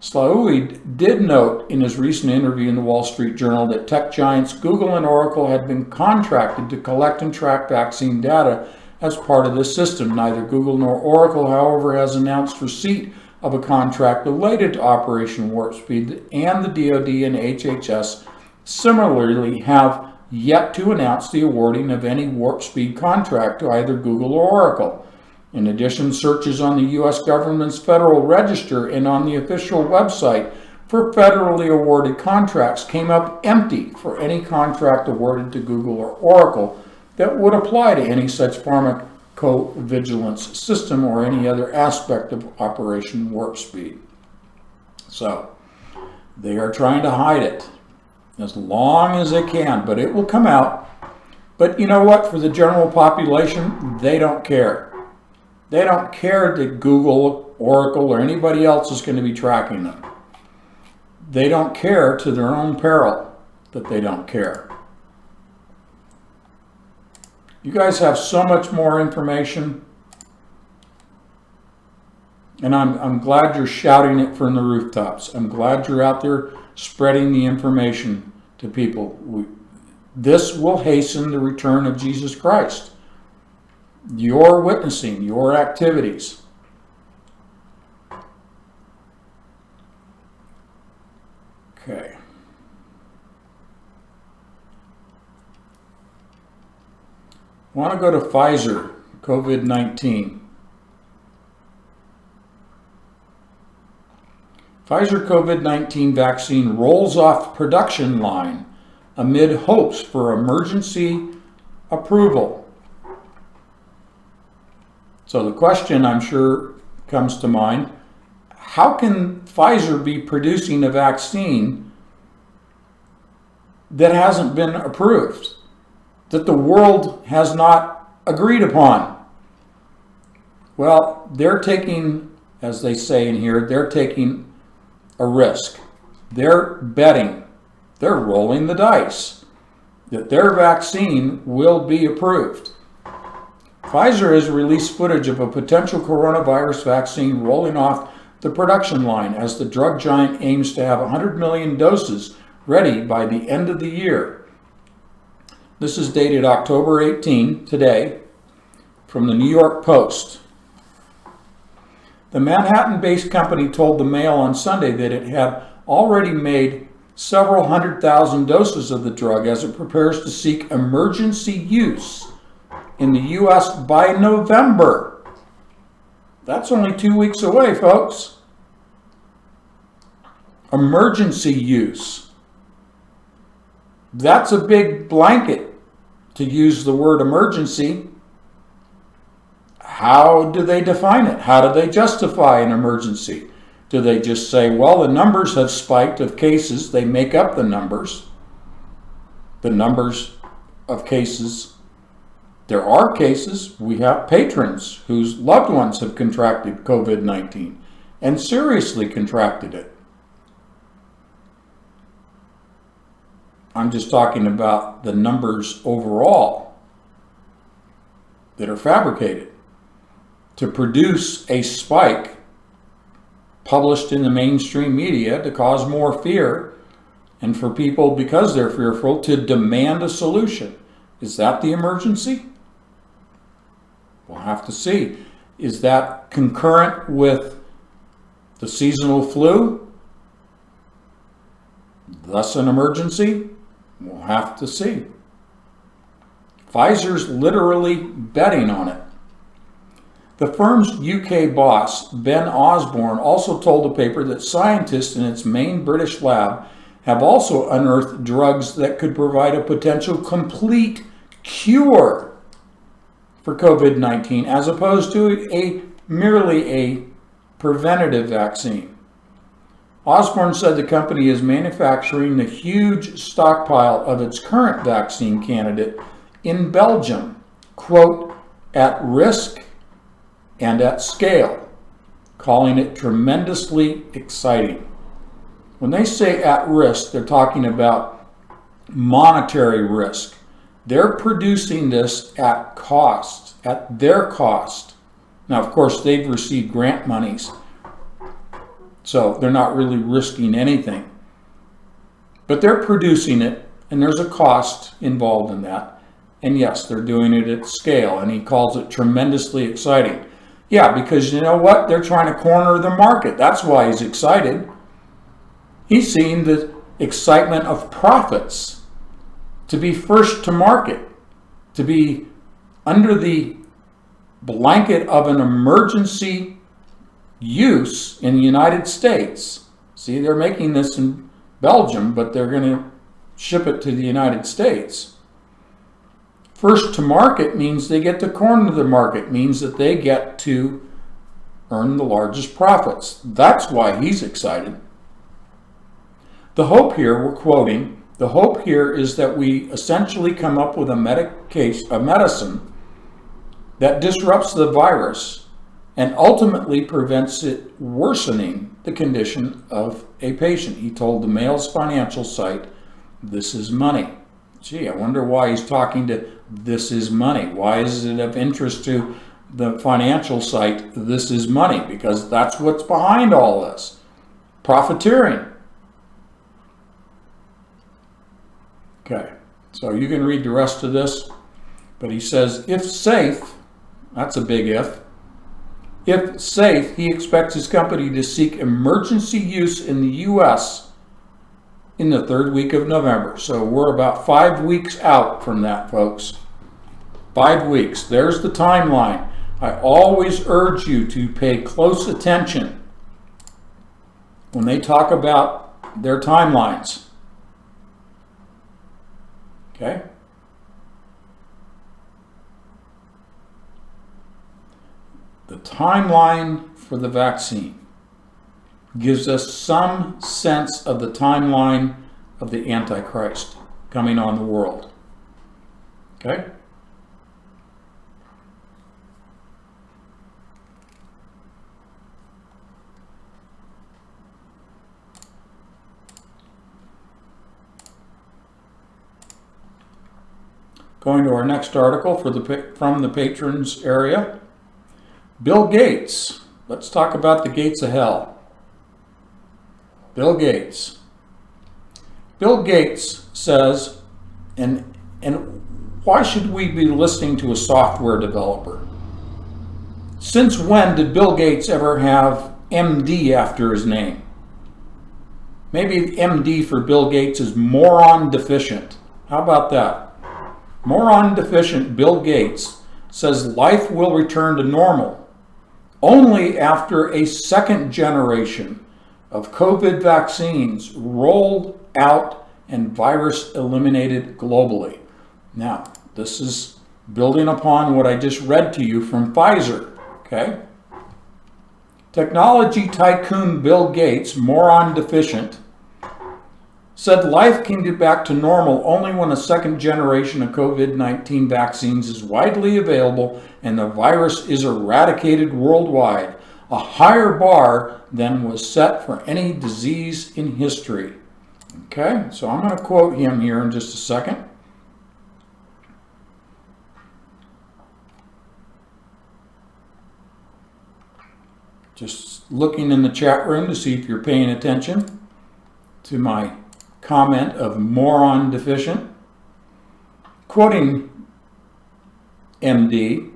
Slaoui did note in his recent interview in the Wall Street Journal that tech giants Google and Oracle had been contracted to collect and track vaccine data as part of this system. Neither Google nor Oracle, however, has announced receipt of a contract related to Operation Warp Speed, and the DoD and HHS similarly have yet to announce the awarding of any Warp Speed contract to either Google or Oracle. In addition, searches on the U.S. government's Federal Register and on the official website for federally awarded contracts came up empty for any contract awarded to Google or Oracle that would apply to any such pharmacovigilance system or any other aspect of Operation Warp Speed. So, they are trying to hide it as long as they can, but it will come out. But you know what? For the general population, they don't care. They don't care that Google, Oracle, or anybody else is going to be tracking them. They don't care, to their own peril that they don't care. You guys have so much more information, and I'm glad you're shouting it from the rooftops. I'm glad you're out there spreading the information to people. This will hasten the return of Jesus Christ. Your witnessing, your activities. Okay. I want to go to Pfizer COVID-19. Pfizer COVID-19 vaccine rolls off production line amid hopes for emergency approval. So the question, I'm sure, comes to mind, how can Pfizer be producing a vaccine that hasn't been approved, that the world has not agreed upon? Well, they're taking, as they say in here, they're taking a risk. They're betting, they're rolling the dice that their vaccine will be approved. Pfizer has released footage of a potential coronavirus vaccine rolling off the production line as the drug giant aims to have 100 million doses ready by the end of the year. This is dated October 18, today, from the New York Post. The Manhattan-based company told the Mail on Sunday that it had already made several 100,000 doses of the drug as it prepares to seek emergency use in the U.S. by November. That's only 2 weeks away, folks. Emergency use. That's a big blanket to use the word emergency. How do they define it? How do they justify an emergency? Do they just say, well, the numbers have spiked of cases, they make up the numbers of cases. There are cases, we have patrons whose loved ones have contracted COVID-19 and seriously contracted it. I'm just talking about the numbers overall that are fabricated to produce a spike published in the mainstream media to cause more fear and for people, because they're fearful, to demand a solution. Is that the emergency? We'll have to see. Is that concurrent with the seasonal flu? Thus an emergency? We'll have to see. Pfizer's literally betting on it. The firm's UK boss, Ben Osborne, also told the paper that scientists in its main British lab have also unearthed drugs that could provide a potential complete cure for COVID-19, as opposed to merely a preventative vaccine. Osborne said the company is manufacturing the huge stockpile of its current vaccine candidate in Belgium, quote, at risk and at scale, calling it tremendously exciting. When they say at risk, they're talking about monetary risk. They're producing this at cost, at their cost. Now, of course, they've received grant monies, so they're not really risking anything. But they're producing it, and there's a cost involved in that. And yes, they're doing it at scale, and he calls it tremendously exciting. Yeah, because you know what? They're trying to corner the market. That's why he's excited. He's seeing the excitement of profits, to be first to market, to be under the blanket of an emergency use in the United States. See, they're making this in Belgium, but they're going to ship it to the United States. First to market means they get to corner the market, means that they get to earn the largest profits. That's why he's excited. The hope here, we're quoting, the hope here is that we essentially come up with a medicine that disrupts the virus and ultimately prevents it worsening the condition of a patient. He told the Mail's financial site, "This is money." Gee, I wonder why he's talking to This Is Money. Why is it of interest to the financial site, This Is Money? Because that's what's behind all this. Profiteering. Okay, so you can read the rest of this, but he says, if safe, that's a big if safe, he expects his company to seek emergency use in the U.S. in the third week of November. So we're about 5 weeks out from that, folks. 5 weeks. There's the timeline. I always urge you to pay close attention when they talk about their timelines. Okay? The timeline for the vaccine gives us some sense of the timeline of the Antichrist coming on the world. Okay? Going to our next article from the patrons area. Bill Gates. Let's talk about the gates of hell. Bill Gates. Bill Gates says, and why should we be listening to a software developer? Since when did Bill Gates ever have MD after his name? Maybe MD for Bill Gates is moron deficient. How about that? Moron deficient Bill Gates says life will return to normal only after a second generation of COVID vaccines rolled out and virus eliminated globally. Now, this is building upon what I just read to you from Pfizer, okay? Technology tycoon Bill Gates, moron deficient, said life can get back to normal only when a second generation of COVID-19 vaccines is widely available and the virus is eradicated worldwide, a higher bar than was set for any disease in history. Okay, so I'm going to quote him here in just a second. Just looking in the chat room to see if you're paying attention to my comment of moron deficient. Quoting MD,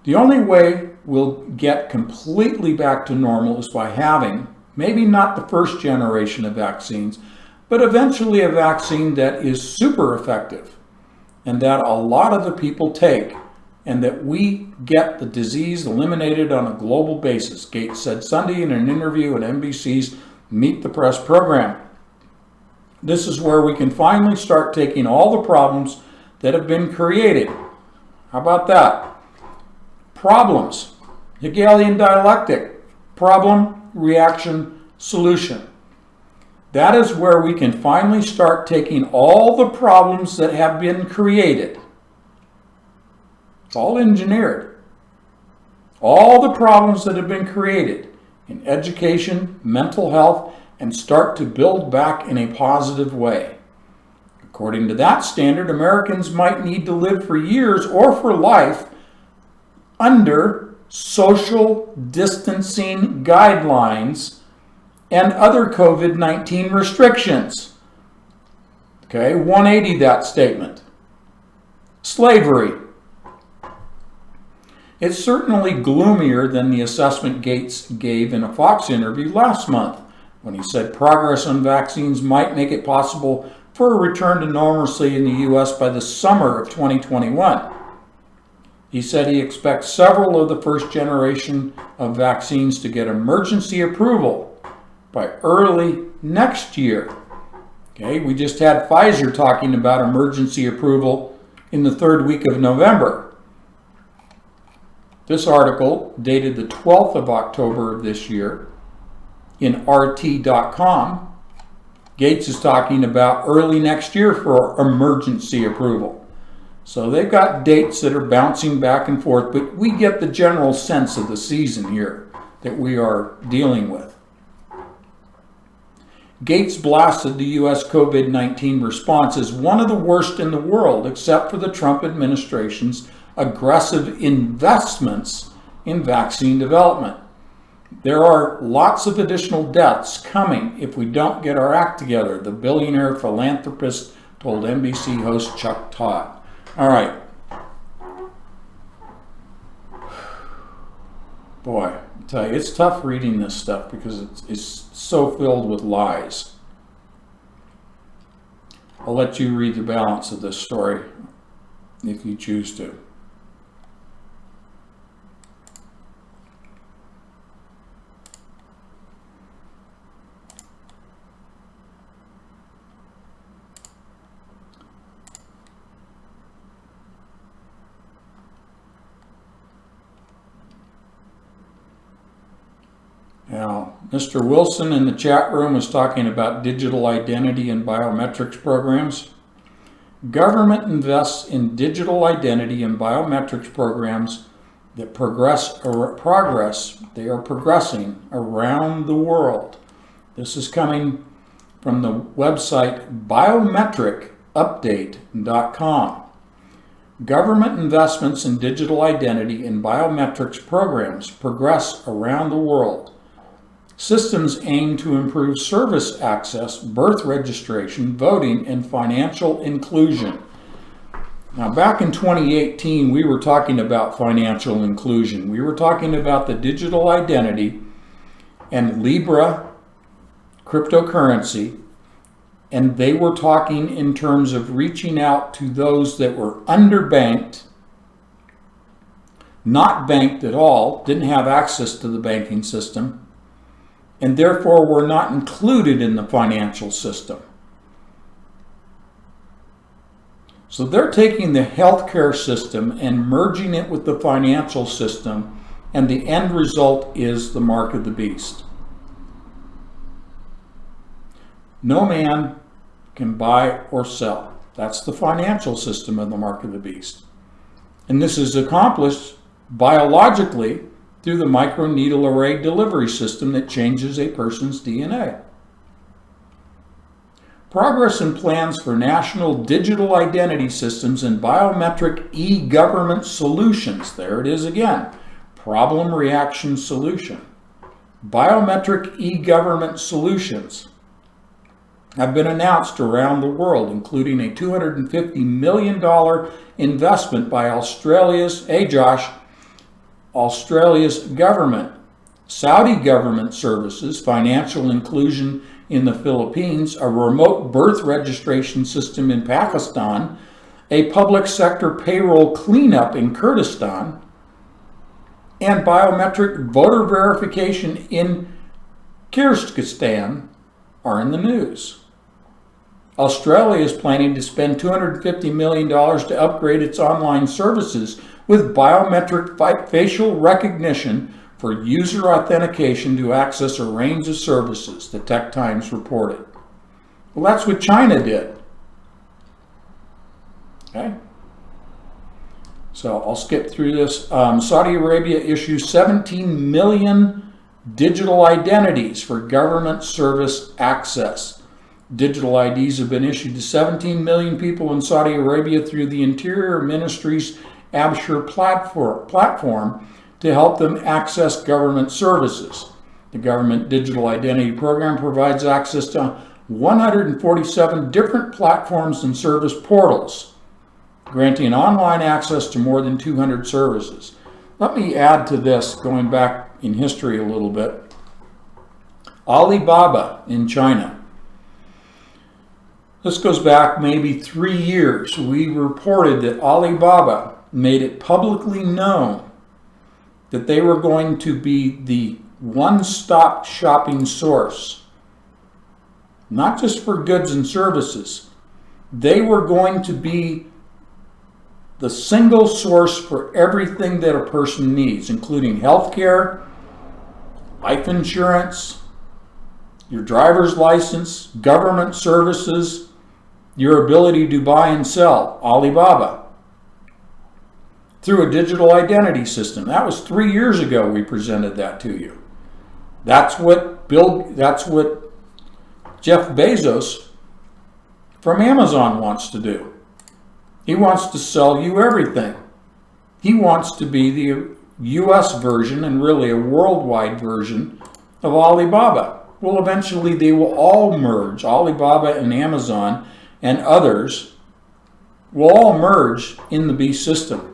the only way we'll get completely back to normal is by having, maybe not the first generation of vaccines, but eventually a vaccine that is super effective and that a lot of the people take, and that we get the disease eliminated on a global basis, Gates said Sunday in an interview at NBC's Meet the Press program. This is where we can finally start taking all the problems that have been created. How about that? Problems. Hegelian dialectic. Problem, reaction, solution. That is where we can finally start taking all the problems that have been created. It's all engineered. All the problems that have been created in education, mental health, and start to build back in a positive way. According to that standard, Americans might need to live for years or for life under social distancing guidelines and other COVID-19 restrictions. Okay, 180 that statement. Slavery. It's certainly gloomier than the assessment Gates gave in a Fox interview last month, when he said progress on vaccines might make it possible for a return to normalcy in the U.S. by the summer of 2021. He said he expects several of the first generation of vaccines to get emergency approval by early next year. Okay, we just had Pfizer talking about emergency approval in the third week of November. This article, dated the 12th of October of this year, in RT.com, Gates is talking about early next year for emergency approval. So they've got dates that are bouncing back and forth, but we get the general sense of the season here that we are dealing with. Gates blasted the U.S. COVID-19 response as one of the worst in the world, except for the Trump administration's aggressive investments in vaccine development. There are lots of additional deaths coming if we don't get our act together, the billionaire philanthropist told NBC host Chuck Todd. All right. Boy, I tell you, it's tough reading this stuff because it's so filled with lies. I'll let you read the balance of this story if you choose to. Now, Mr. Wilson in the chat room was talking about digital identity and biometrics programs. Government invests in digital identity and biometrics programs that they are progressing around the world. This is coming from the website biometricupdate.com. Government investments in digital identity and biometrics programs progress around the world. Systems aim to improve service access, birth registration, voting, and financial inclusion. Now, back in 2018, we were talking about financial inclusion. We were talking about the digital identity and Libra cryptocurrency, and they were talking in terms of reaching out to those that were underbanked, not banked at all, didn't have access to the banking system, and therefore were not included in the financial system. So they're taking the healthcare system and merging it with the financial system, and the end result is the mark of the beast. No man can buy or sell. That's the financial system of the mark of the beast. And this is accomplished biologically through the microneedle array delivery system that changes a person's DNA. Progress in plans for national digital identity systems and biometric e-government solutions. There it is again. Problem reaction solution. Biometric e-government solutions have been announced around the world, including a $250 million investment by Australia's government, Saudi government services, financial inclusion in the Philippines, a remote birth registration system in Pakistan, a public sector payroll cleanup in Kurdistan, and biometric voter verification in Kyrgyzstan are in the news. Australia is planning to spend $250 million to upgrade its online services with biometric facial recognition for user authentication to access a range of services, the Tech Times reported. Well, that's what China did. Okay? So I'll skip through this. Saudi Arabia issues 17 million digital identities for government service access. Digital IDs have been issued to 17 million people in Saudi Arabia through the Interior Ministry's Abshur platform to help them access government services. The Government Digital Identity Program provides access to 147 different platforms and service portals, granting online access to more than 200 services. Let me add to this, going back in history a little bit. Alibaba in China. This goes back maybe 3 years. We reported that Alibaba made it publicly known that they were going to be the one-stop shopping source, not just for goods and services. They were going to be the single source for everything that a person needs, including healthcare, life insurance, your driver's license, government services, your ability to buy and sell. Alibaba. Through a digital identity system. That was 3 years ago we presented that to you. That's what Jeff Bezos from Amazon wants to do. He wants to sell you everything. He wants to be the US version and really a worldwide version of Alibaba. Well, eventually they will all merge. Alibaba and Amazon and others will all merge in the beast system.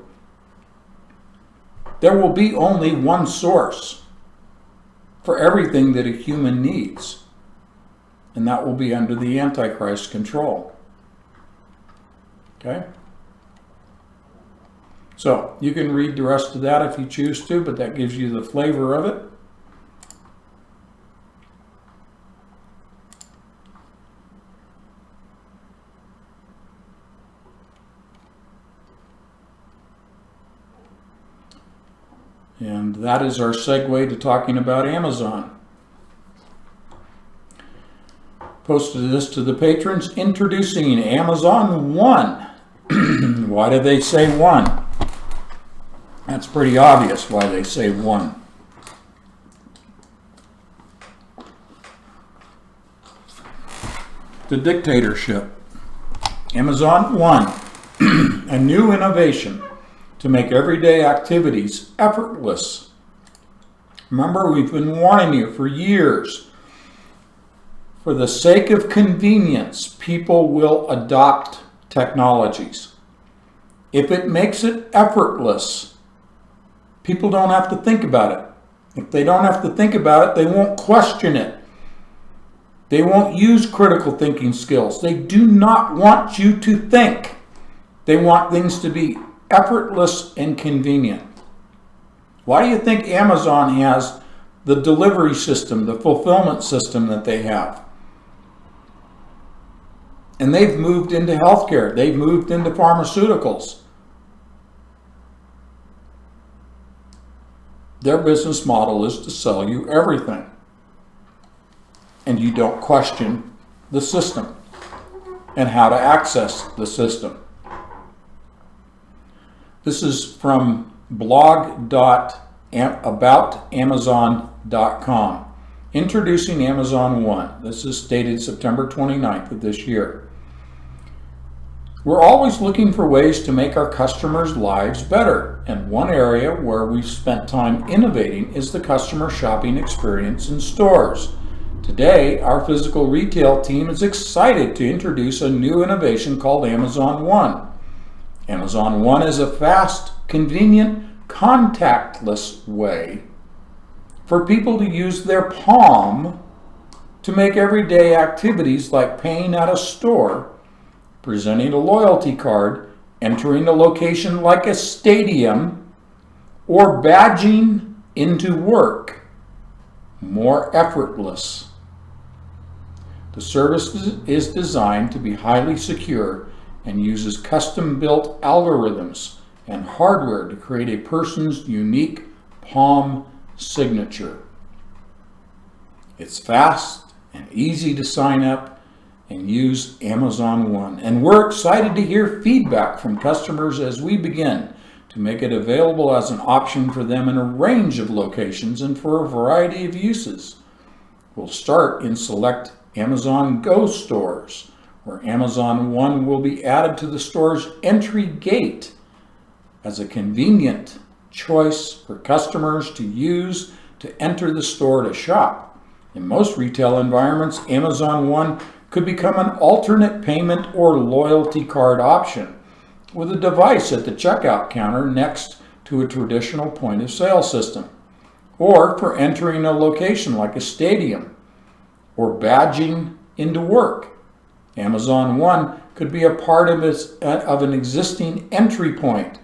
There will be only one source for everything that a human needs, and that will be under the Antichrist control. Okay? So you can read the rest of that if you choose to, but that gives you the flavor of it. And that is our segue to talking about Amazon. Posted this to the patrons. Introducing Amazon One. Why do they say one? That's pretty obvious why they say one. The dictatorship. Amazon One. A new innovation to make everyday activities effortless. Remember, we've been warning you for years. For the sake of convenience, people will adopt technologies. If it makes it effortless, people don't have to think about it. If they don't have to think about it, they won't question it. They won't use critical thinking skills. They do not want you to think. They want things to be effortless and convenient. Why do you think Amazon has the delivery system, the fulfillment system that they have? And they've moved into healthcare. They've moved into pharmaceuticals. Their business model is to sell you everything. And you don't question the system and how to access the system. This is from blog.aboutamazon.com. Introducing Amazon One. This is dated September 29th of this year. We're always looking for ways to make our customers' lives better, and one area where we've spent time innovating is the customer shopping experience in stores. Today, our physical retail team is excited to introduce a new innovation called Amazon One. Amazon One is a fast, convenient, contactless way for people to use their palm to make everyday activities like paying at a store, presenting a loyalty card, entering a location like a stadium, or badging into work more effortless. The service is designed to be highly secure and uses custom-built algorithms and hardware to create a person's unique palm signature. It's fast and easy to sign up and use Amazon One. And we're excited to hear feedback from customers as we begin to make it available as an option for them in a range of locations and for a variety of uses. We'll start in select Amazon Go stores, where Amazon One will be added to the store's entry gate as a convenient choice for customers to use to enter the store to shop. In most retail environments, Amazon One could become an alternate payment or loyalty card option with a device at the checkout counter next to a traditional point of sale system, or for entering a location like a stadium or badging into work. Amazon One could be a part of an existing entry point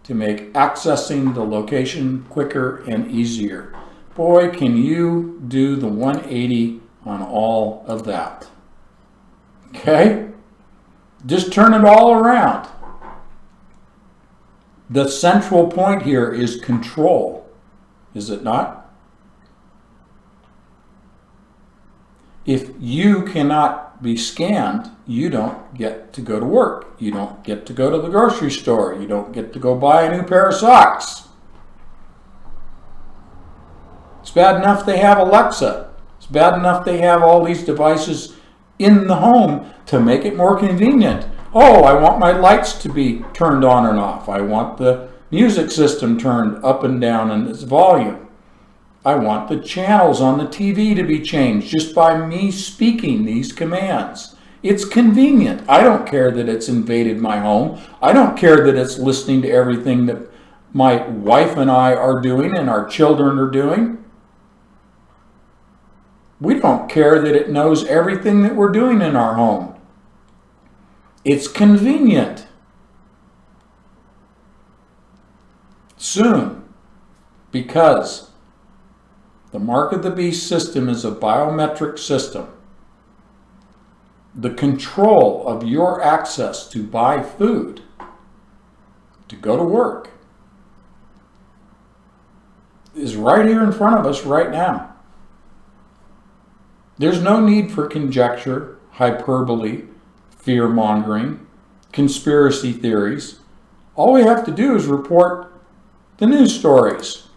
to make accessing the location quicker and easier. Boy, can you do the 180 on all of that. Okay? Just turn it all around. The central point here is control, is it not? If you cannot be scanned, you don't get to go to work. You don't get to go to the grocery store. You don't get to go buy a new pair of socks. It's bad enough they have Alexa. It's bad enough they have all these devices in the home to make it more convenient. Oh, I want my lights to be turned on and off. I want the music system turned up and down in its volume. I want the channels on the TV to be changed just by me speaking these commands. It's convenient. I don't care that it's invaded my home. I don't care that it's listening to everything that my wife and I are doing and our children are doing. We don't care that it knows everything that we're doing in our home. It's convenient. soon, because the mark of the beast system is a biometric system. The control of your access to buy food, to go to work, is right here in front of us right now. There's no need for conjecture, hyperbole, fear-mongering, conspiracy theories. All we have to do is report the news stories,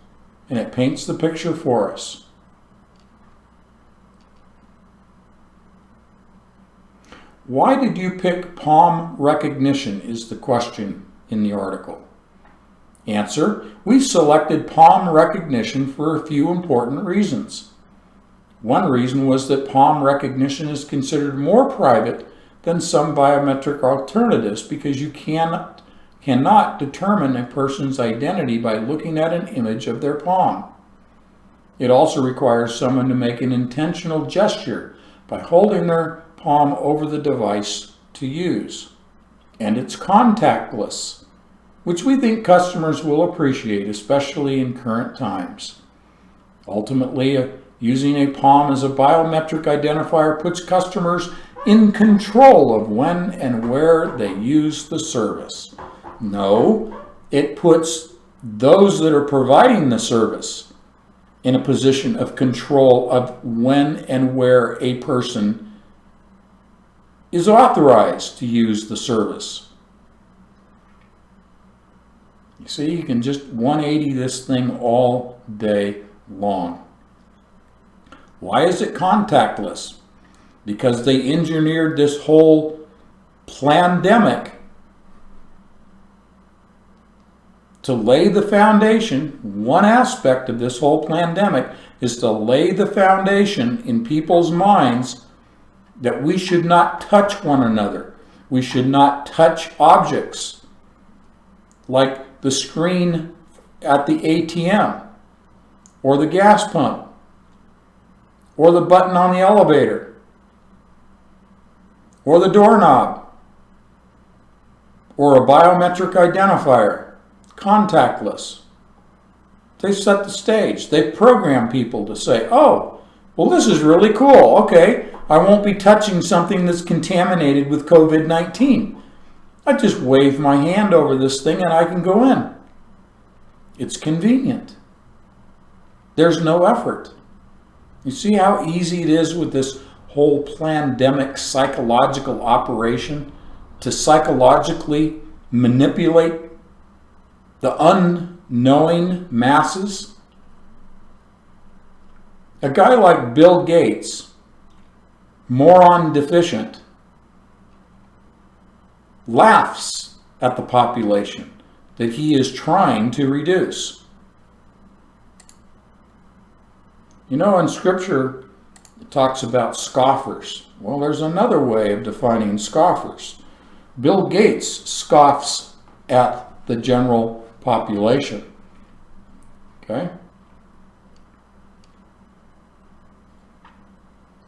and it paints the picture for us. Why did you pick palm recognition is the question in the article. Answer: we selected palm recognition for a few important reasons. One reason was that palm recognition is considered more private than some biometric alternatives because you cannot determine a person's identity by looking at an image of their palm. It also requires someone to make an intentional gesture by holding their palm over the device to use. And it's contactless, which we think customers will appreciate, especially in current times. Ultimately, using a palm as a biometric identifier puts customers in control of when and where they use the service. No, it puts those that are providing the service in a position of control of when and where a person is authorized to use the service. You see, you can just 180 this thing all day long. Why is it contactless? Because they engineered this whole plandemic to lay the foundation. One aspect of this whole plandemic is to lay the foundation in people's minds that we should not touch one another. We should not touch objects like the screen at the ATM or the gas pump or the button on the elevator or the doorknob or a biometric identifier. Contactless. They set the stage. They program people to say, oh, well, this is really cool. Okay, I won't be touching something that's contaminated with COVID-19. I just wave my hand over this thing and I can go in. It's convenient. There's no effort. You see how easy it is with this whole plandemic psychological operation to psychologically manipulate the unknowing masses? A guy like Bill Gates, moron deficient, laughs at the population that he is trying to reduce. You know, in Scripture, it talks about scoffers. Well, there's another way of defining scoffers. Bill Gates scoffs at the general population. Okay?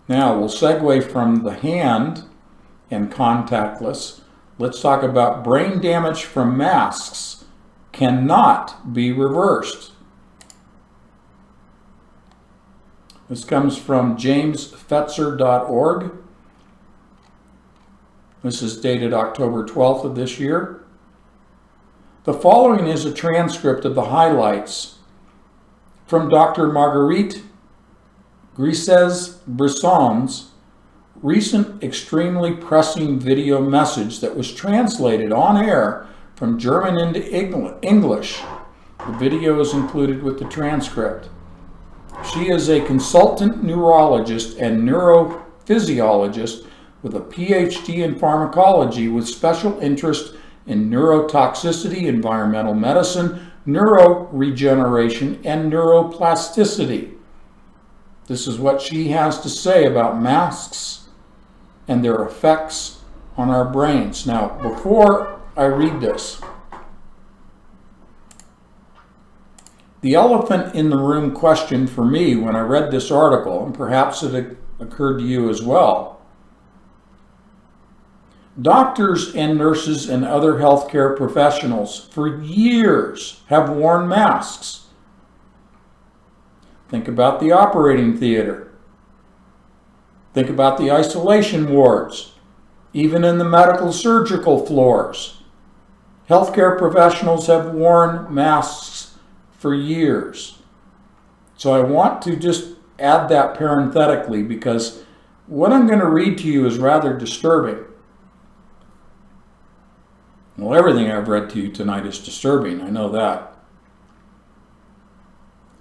Now, we'll segue from the hand and contactless. Let's talk about brain damage from masks cannot be reversed. This comes from jamesfetzer.org. This is dated October 12th of this year. The following is a transcript of the highlights from Dr. Marguerite Grisez-Bresson's recent extremely pressing video message that was translated on air from German into English. The video is included with the transcript. She is a consultant neurologist and neurophysiologist with a PhD in pharmacology with special interest in neurotoxicity, environmental medicine, neuroregeneration, and neuroplasticity. This is what she has to say about masks and their effects on our brains. Now, before I read this, the elephant in the room question for me when I read this article, and perhaps it occurred to you as well, Doctors and nurses and other healthcare professionals for years have worn masks. Think about the operating theater. Think about the isolation wards, even in the medical surgical floors. Healthcare professionals have worn masks for years. So I want to just add that parenthetically because what I'm going to read to you is rather disturbing. Well, everything I've read to you tonight is disturbing, I know that.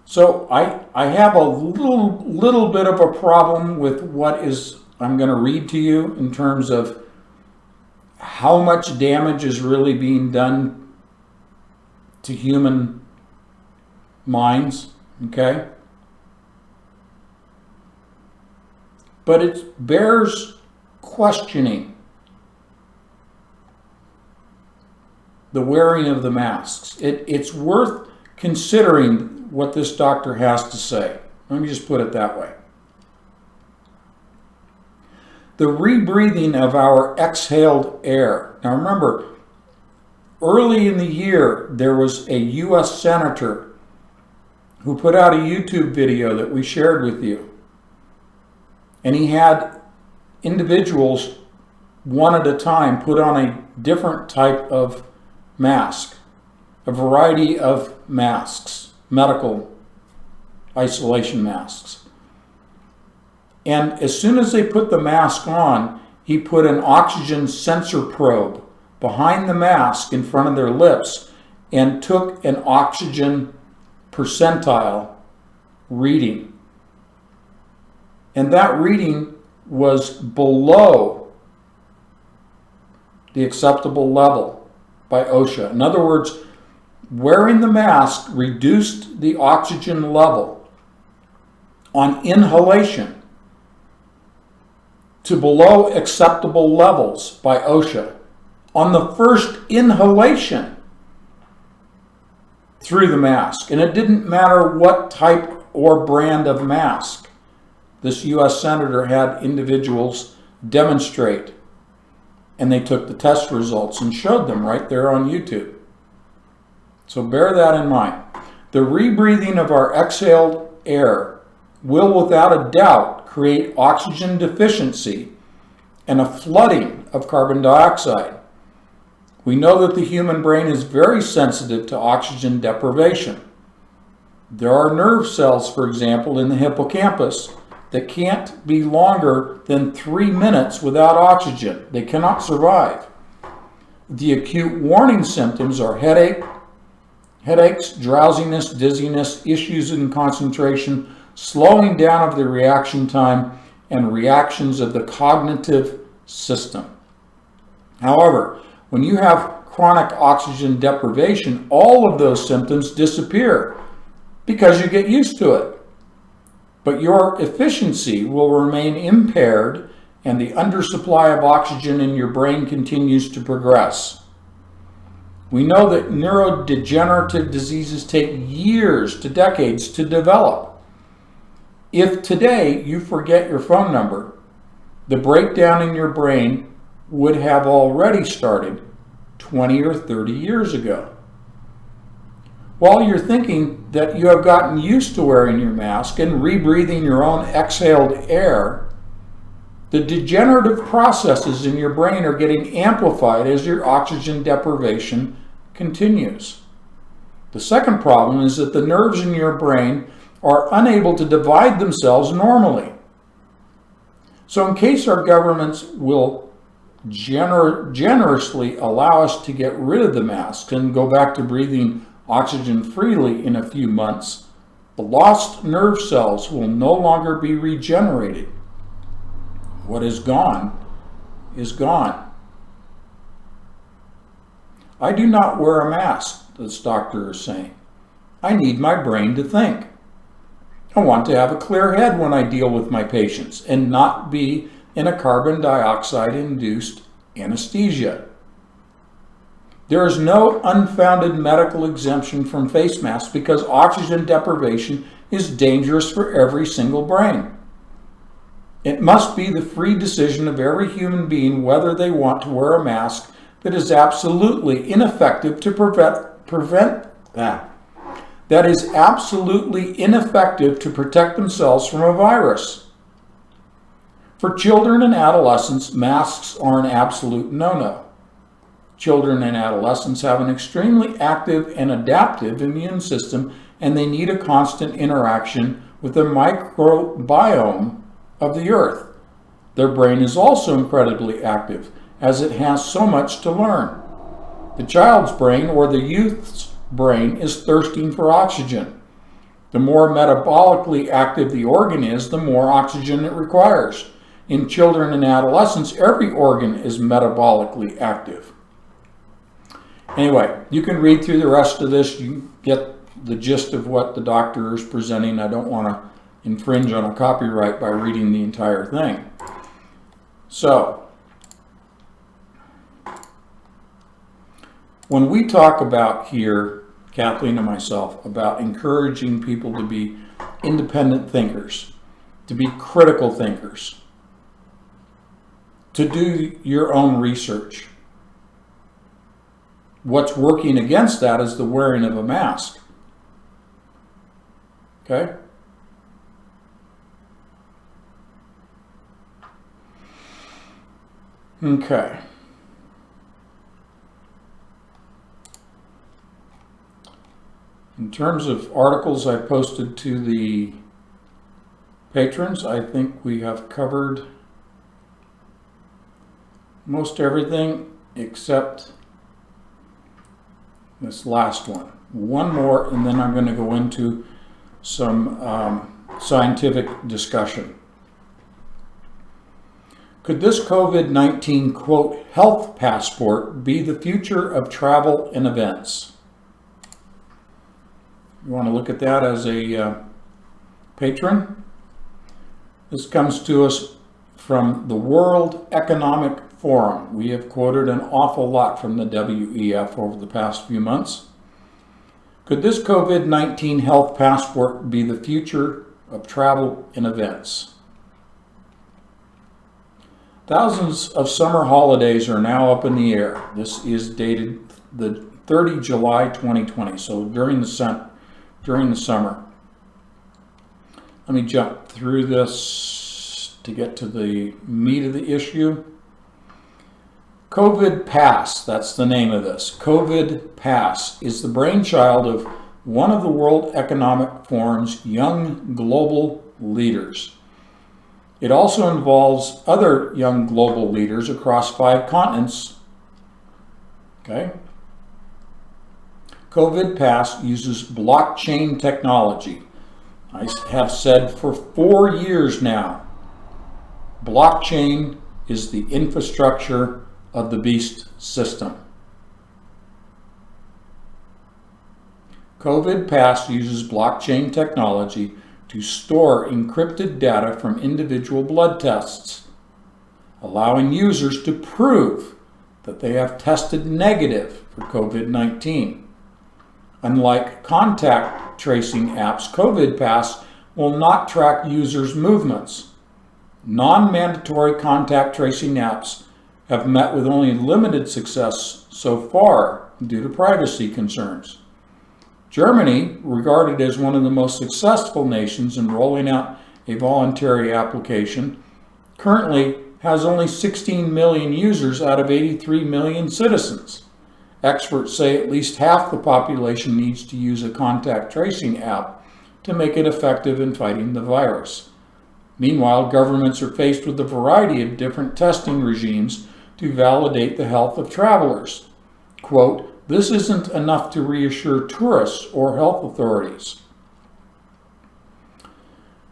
So I have a little bit of a problem with what I'm going to read to you in terms of how much damage is really being done to human minds, okay? But it bears questioning the wearing of the masks. It's worth considering what this doctor has to say. Let me just put it that way. The rebreathing of our exhaled air. Now remember, early in the year, there was a U.S. senator who put out a YouTube video that we shared with you. And he had individuals, one at a time, put on a different type of mask, a variety of masks, medical isolation masks. And as soon as they put the mask on, he put an oxygen sensor probe behind the mask in front of their lips and took an oxygen percentile reading. And that reading was below the acceptable level by OSHA. In other words, wearing the mask reduced the oxygen level on inhalation to below acceptable levels by OSHA on the first inhalation through the mask. And it didn't matter what type or brand of mask. This U.S. senator had individuals demonstrate, and they took the test results and showed them right there on YouTube. So bear that in mind. The rebreathing of our exhaled air will without a doubt create oxygen deficiency and a flooding of carbon dioxide. We know that the human brain is very sensitive to oxygen deprivation. There are nerve cells, for example, in the hippocampus that can't be longer than 3 minutes without oxygen. They cannot survive. The acute warning symptoms are headaches, drowsiness, dizziness, issues in concentration, slowing down of the reaction time, and reactions of the cognitive system. However, when you have chronic oxygen deprivation, all of those symptoms disappear because you get used to it. But your efficiency will remain impaired and the undersupply of oxygen in your brain continues to progress. We know that neurodegenerative diseases take years to decades to develop. If today you forget your phone number, the breakdown in your brain would have already started 20 or 30 years ago. While you're thinking that you have gotten used to wearing your mask and rebreathing your own exhaled air, the degenerative processes in your brain are getting amplified as your oxygen deprivation continues. The second problem is that the nerves in your brain are unable to divide themselves normally. So in case our governments will generously allow us to get rid of the mask and go back to breathing oxygen freely in a few months, the lost nerve cells will no longer be regenerated. What is gone is gone. I do not wear a mask, this doctor is saying. I need my brain to think. I want to have a clear head when I deal with my patients and not be in a carbon dioxide-induced anesthesia. There is no unfounded medical exemption from face masks because oxygen deprivation is dangerous for every single brain. It must be the free decision of every human being whether they want to wear a mask that is absolutely ineffective to that is absolutely ineffective to protect themselves from a virus. For children and adolescents, masks are an absolute no-no. Children and adolescents have an extremely active and adaptive immune system, and they need a constant interaction with the microbiome of the earth. Their brain is also incredibly active, as it has so much to learn. The child's brain or the youth's brain is thirsting for oxygen. The more metabolically active the organ is, the more oxygen it requires. In children and adolescents, every organ is metabolically active. Anyway, you can read through the rest of this. You get the gist of what the doctor is presenting. I don't want to infringe on a copyright by reading the entire thing. So, when we talk about here, Kathleen and myself, about encouraging people to be independent thinkers, to be critical thinkers, to do your own research, what's working against that is the wearing of a mask. Okay? Okay. In terms of articles I posted to the patrons, I think we have covered most everything except this last one. One more, and then I'm going to go into some scientific discussion. Could this COVID-19, quote, health passport be the future of travel and events? You want to look at that as a patron? This comes to us from the World Economic Forum. We have quoted an awful lot from the WEF over the past few months. Could this COVID-19 health passport be the future of travel and events? Thousands of summer holidays are now up in the air. This is dated the 30 July 2020, so during the summer. Let me jump through this to get to the meat of the issue. COVID Pass, that's the name of this. COVID Pass is the brainchild of one of the World Economic Forum's young global leaders. It also involves other young global leaders across 5 continents. Okay? COVID Pass uses blockchain technology. I have said for 4 years now, blockchain is the infrastructure of the beast system. COVID Pass uses blockchain technology to store encrypted data from individual blood tests, allowing users to prove that they have tested negative for COVID-19. Unlike contact tracing apps, COVID Pass will not track users' movements. Non-mandatory contact tracing apps have met with only limited success so far due to privacy concerns. Germany, regarded as one of the most successful nations in rolling out a voluntary application, currently has only 16 million users out of 83 million citizens. Experts say at least half the population needs to use a contact tracing app to make it effective in fighting the virus. Meanwhile, governments are faced with a variety of different testing regimes to validate the health of travelers. Quote, this isn't enough to reassure tourists or health authorities.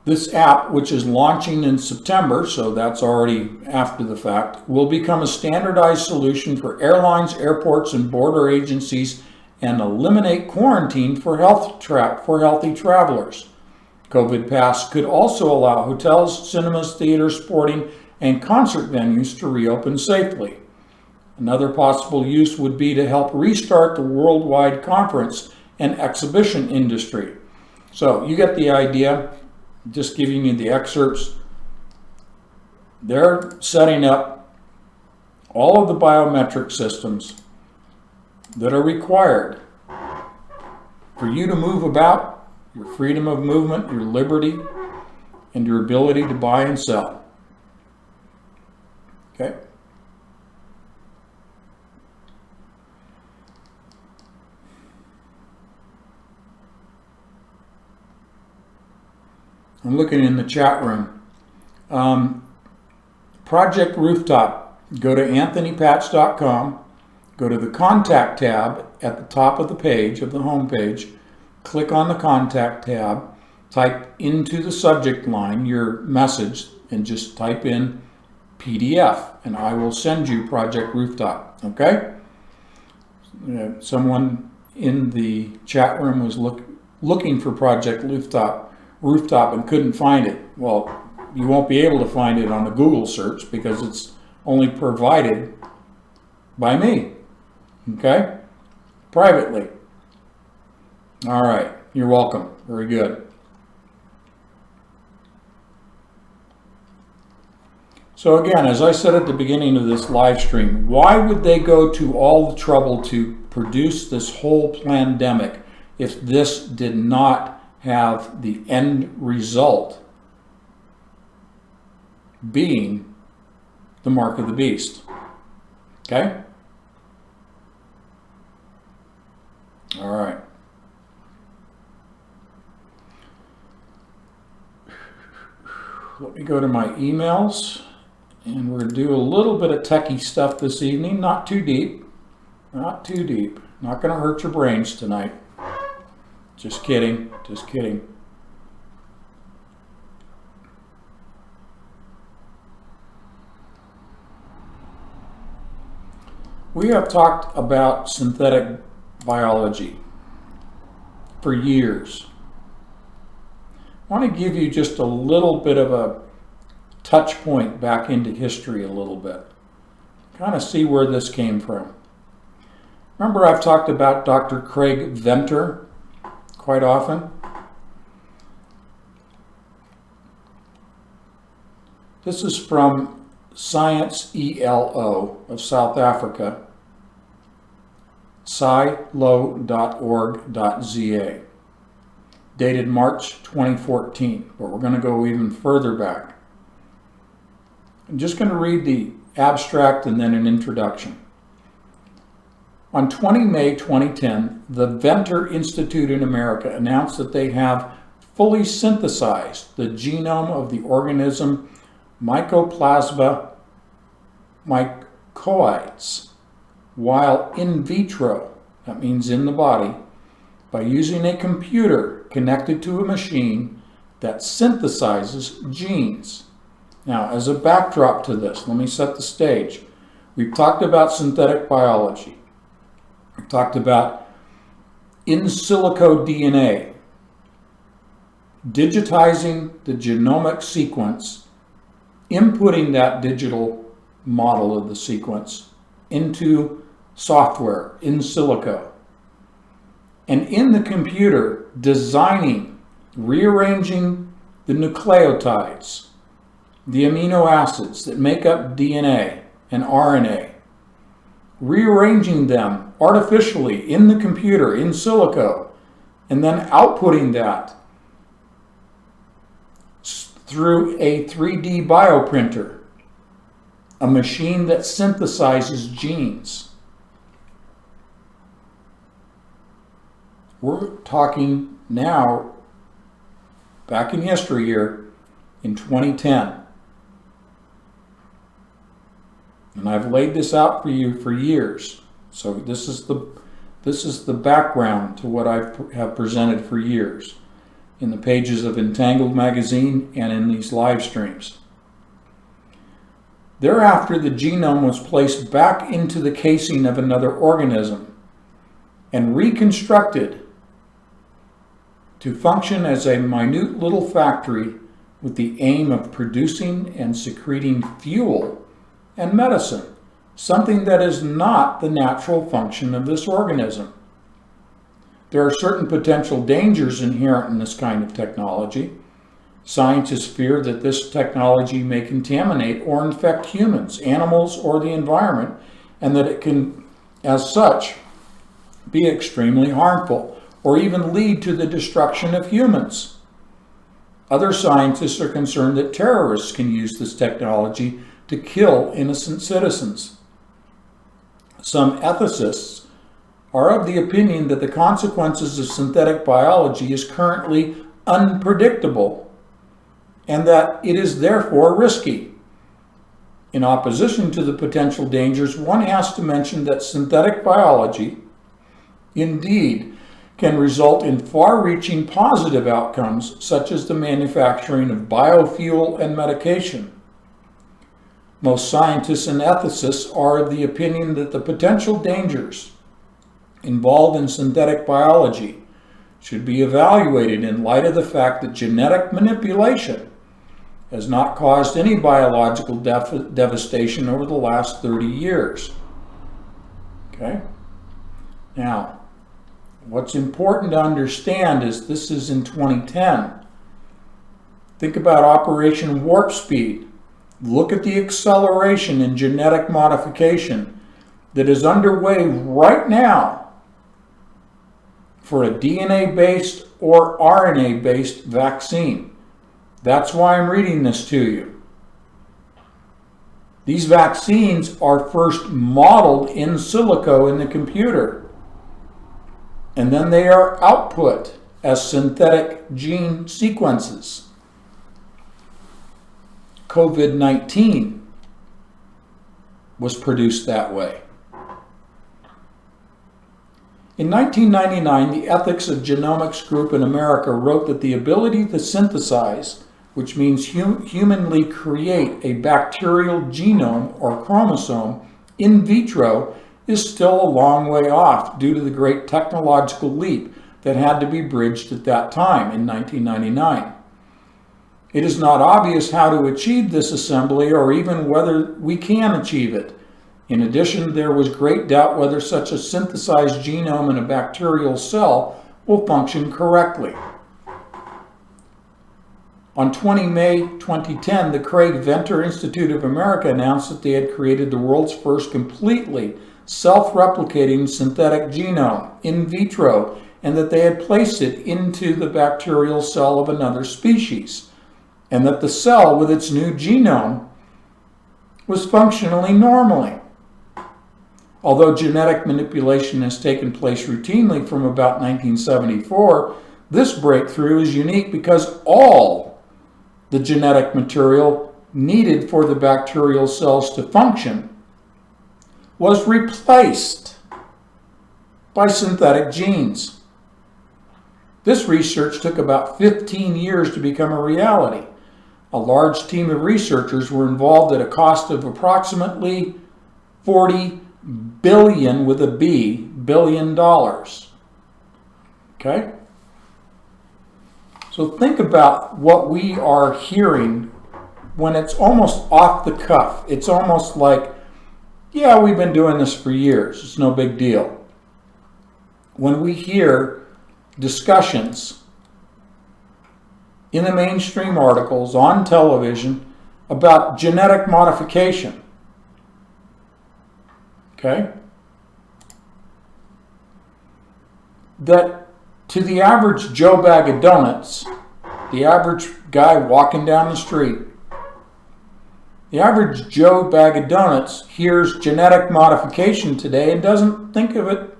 This app, which is launching in September, so that's already after the fact, will become a standardized solution for airlines, airports, and border agencies and eliminate quarantine for healthy travelers. COVID Pass could also allow hotels, cinemas, theaters, sporting, and concert venues to reopen safely. Another possible use would be to help restart the worldwide conference and exhibition industry. So you get the idea, just giving you the excerpts. They're setting up all of the biometric systems that are required for you to move about, your freedom of movement, your liberty, and your ability to buy and sell. Okay? I'm looking in the chat room. Project Rooftop. Go to anthonypatch.com. Go to the Contact tab at the top of the page, of the home page. Click on the Contact tab. Type into the subject line your message and just type in PDF, and I will send you Project Rooftop. Okay? Someone in the chat room was looking for Project Rooftop and couldn't find it. Well, you won't be able to find it on a Google search because it's only provided by me. Okay? Privately. All right. You're welcome. Very good. So again, as I said at the beginning of this live stream, why would they go to all the trouble to produce this whole pandemic if this did not have the end result being the mark of the beast? Okay? All right. Let me go to my emails, and we're going to do a little bit of techie stuff this evening. Not too deep. Not too deep. Not going to hurt your brains tonight. Just kidding. Just kidding. We have talked about synthetic biology for years. I want to give you just a little bit of a touch point back into history a little bit. Kind of see where this came from. Remember, I've talked about Dr. Craig Venter quite often. This is from Science ELO of South Africa, silo.org.za, dated March 2014, but we're going to go even further back. I'm just going to read the abstract and then an introduction. On 20 May 2010, the Venter Institute in America announced that they have fully synthesized the genome of the organism Mycoplasma mycoides, while in vitro, that means in the body, by using a computer connected to a machine that synthesizes genes. Now, as a backdrop to this, let me set the stage. We've talked about synthetic biology. We've talked about in silico DNA, digitizing the genomic sequence, inputting that digital model of the sequence into software in silico, and in the computer designing, rearranging the nucleotides, the amino acids that make up DNA and RNA, rearranging them artificially in the computer, in silico, and then outputting that through a 3D bioprinter, a machine that synthesizes genes. We're talking now, back in history here, in 2010. And I've laid this out for you for years. So this is the background to what I have presented for years in the pages of Entangled magazine and in these live streams. Thereafter, the genome was placed back into the casing of another organism and reconstructed to function as a minute little factory with the aim of producing and secreting fuel and medicine, something that is not the natural function of this organism. There are certain potential dangers inherent in this kind of technology, Scientists fear that this technology may contaminate or infect humans, animals, or the environment, and that it can, as such, be extremely harmful or even lead to the destruction of humans. Other scientists are concerned that terrorists can use this technology to kill innocent citizens. Some ethicists are of the opinion that the consequences of synthetic biology is currently unpredictable and that it is therefore risky. In opposition to the potential dangers, one has to mention that synthetic biology indeed can result in far-reaching positive outcomes, such as the manufacturing of biofuel and medication. Most scientists and ethicists are of the opinion that the potential dangers involved in synthetic biology should be evaluated in light of the fact that genetic manipulation has not caused any biological devastation over the last 30 years. Okay? Now, what's important to understand is this is in 2010. Think about Operation Warp Speed. Look at the acceleration in genetic modification that is underway right now for a DNA-based or RNA-based vaccine. That's why I'm reading this to you. These vaccines are first modeled in silico in the computer, and then they are output as synthetic gene sequences. COVID-19 was produced that way. In 1999, the Ethics of Genomics group in America wrote that the ability to synthesize, which means humanly create a bacterial genome or chromosome in vitro, is still a long way off due to the great technological leap that had to be bridged at that time in 1999. It is not obvious how to achieve this assembly or even whether we can achieve it. In addition, there was great doubt whether such a synthesized genome in a bacterial cell will function correctly. On 20 May 2010, the Craig Venter Institute of America announced that they had created the world's first completely self-replicating synthetic genome in vitro, and that they had placed it into the bacterial cell of another species, and that the cell with its new genome was functionally normally. Although genetic manipulation has taken place routinely from about 1974, this breakthrough is unique because all the genetic material needed for the bacterial cells to function was replaced by synthetic genes. This research took about 15 years to become a reality. A large team of researchers were involved at a cost of approximately $40 billion with a B, billion dollars. Okay? So think about what we are hearing when it's almost off the cuff. It's almost like, yeah, we've been doing this for years. It's no big deal. When we hear discussions in the mainstream articles on television about genetic modification, okay, that to the average Joe Bag of Donuts, the average guy walking down the street, the average Joe Bag of Donuts hears genetic modification today and doesn't think of it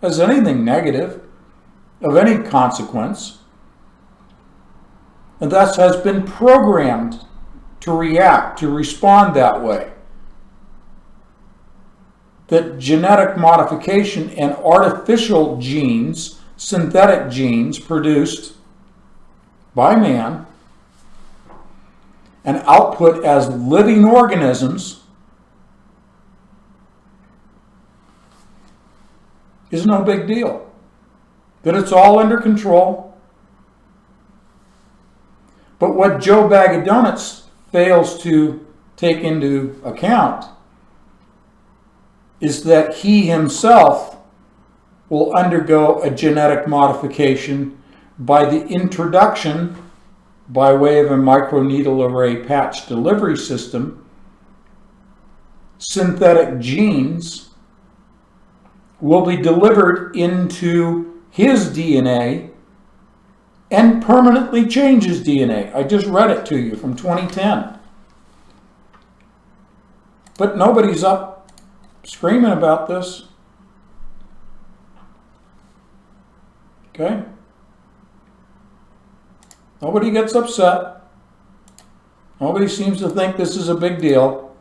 as anything negative, of any consequence, and thus has been programmed to react, to respond that way. That genetic modification and artificial genes, synthetic genes produced by man and output as living organisms is no big deal. That it's all under control. But what Joe Bag of Donuts fails to take into account is that he himself will undergo a genetic modification by the introduction by way of a microneedle array patch delivery system, synthetic genes will be delivered into his DNA and permanently change his DNA. I just read it to you from 2010. But nobody's up screaming about this. Okay? Nobody gets upset. Nobody seems to think this is a big deal.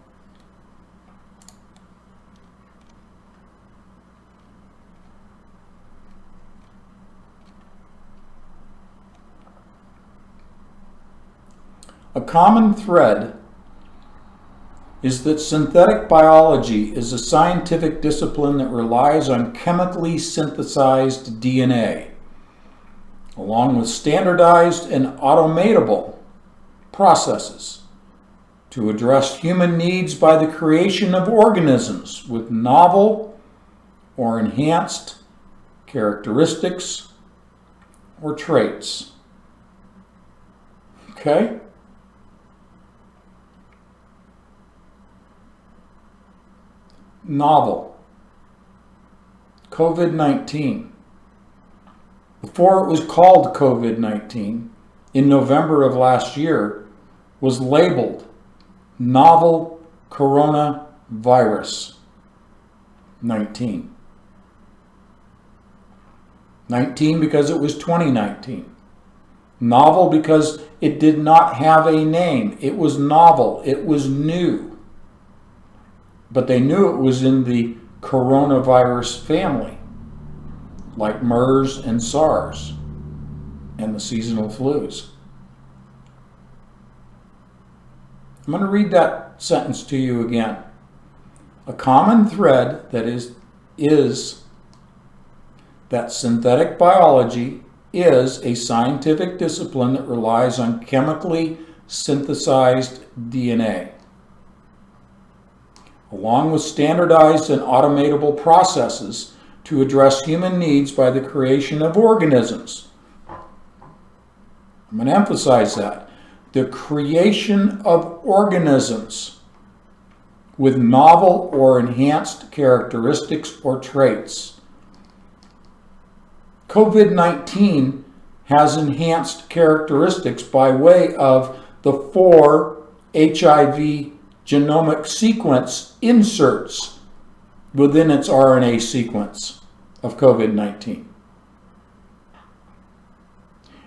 A common thread is that synthetic biology is a scientific discipline that relies on chemically synthesized DNA, along with standardized and automatable processes to address human needs by the creation of organisms with novel or enhanced characteristics or traits. Okay? Novel. COVID-19. Before it was called COVID-19, in November of last year, was labeled novel coronavirus 19. 19 because it was 2019. Novel because it did not have a name. It was novel. It was new. But they knew it was in the coronavirus family, like MERS and SARS and the seasonal flus. I'm going to read that sentence to you again. A common thread that is that synthetic biology is a scientific discipline that relies on chemically synthesized DNA, along with standardized and automatable processes to address human needs by the creation of organisms. I'm going to emphasize that. The creation of organisms with novel or enhanced characteristics or traits. COVID-19 has enhanced characteristics by way of the 4 HIV genomic sequence inserts within its RNA sequence of COVID-19.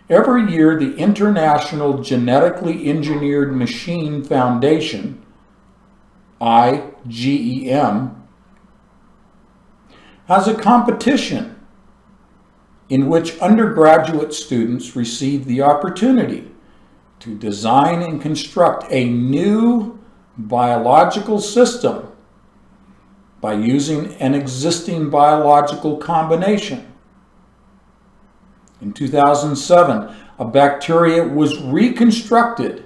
Every year, the International Genetically Engineered Machine Foundation, IGEM, has a competition in which undergraduate students receive the opportunity to design and construct a new biological system by using an existing biological combination. In 2007, a bacteria was reconstructed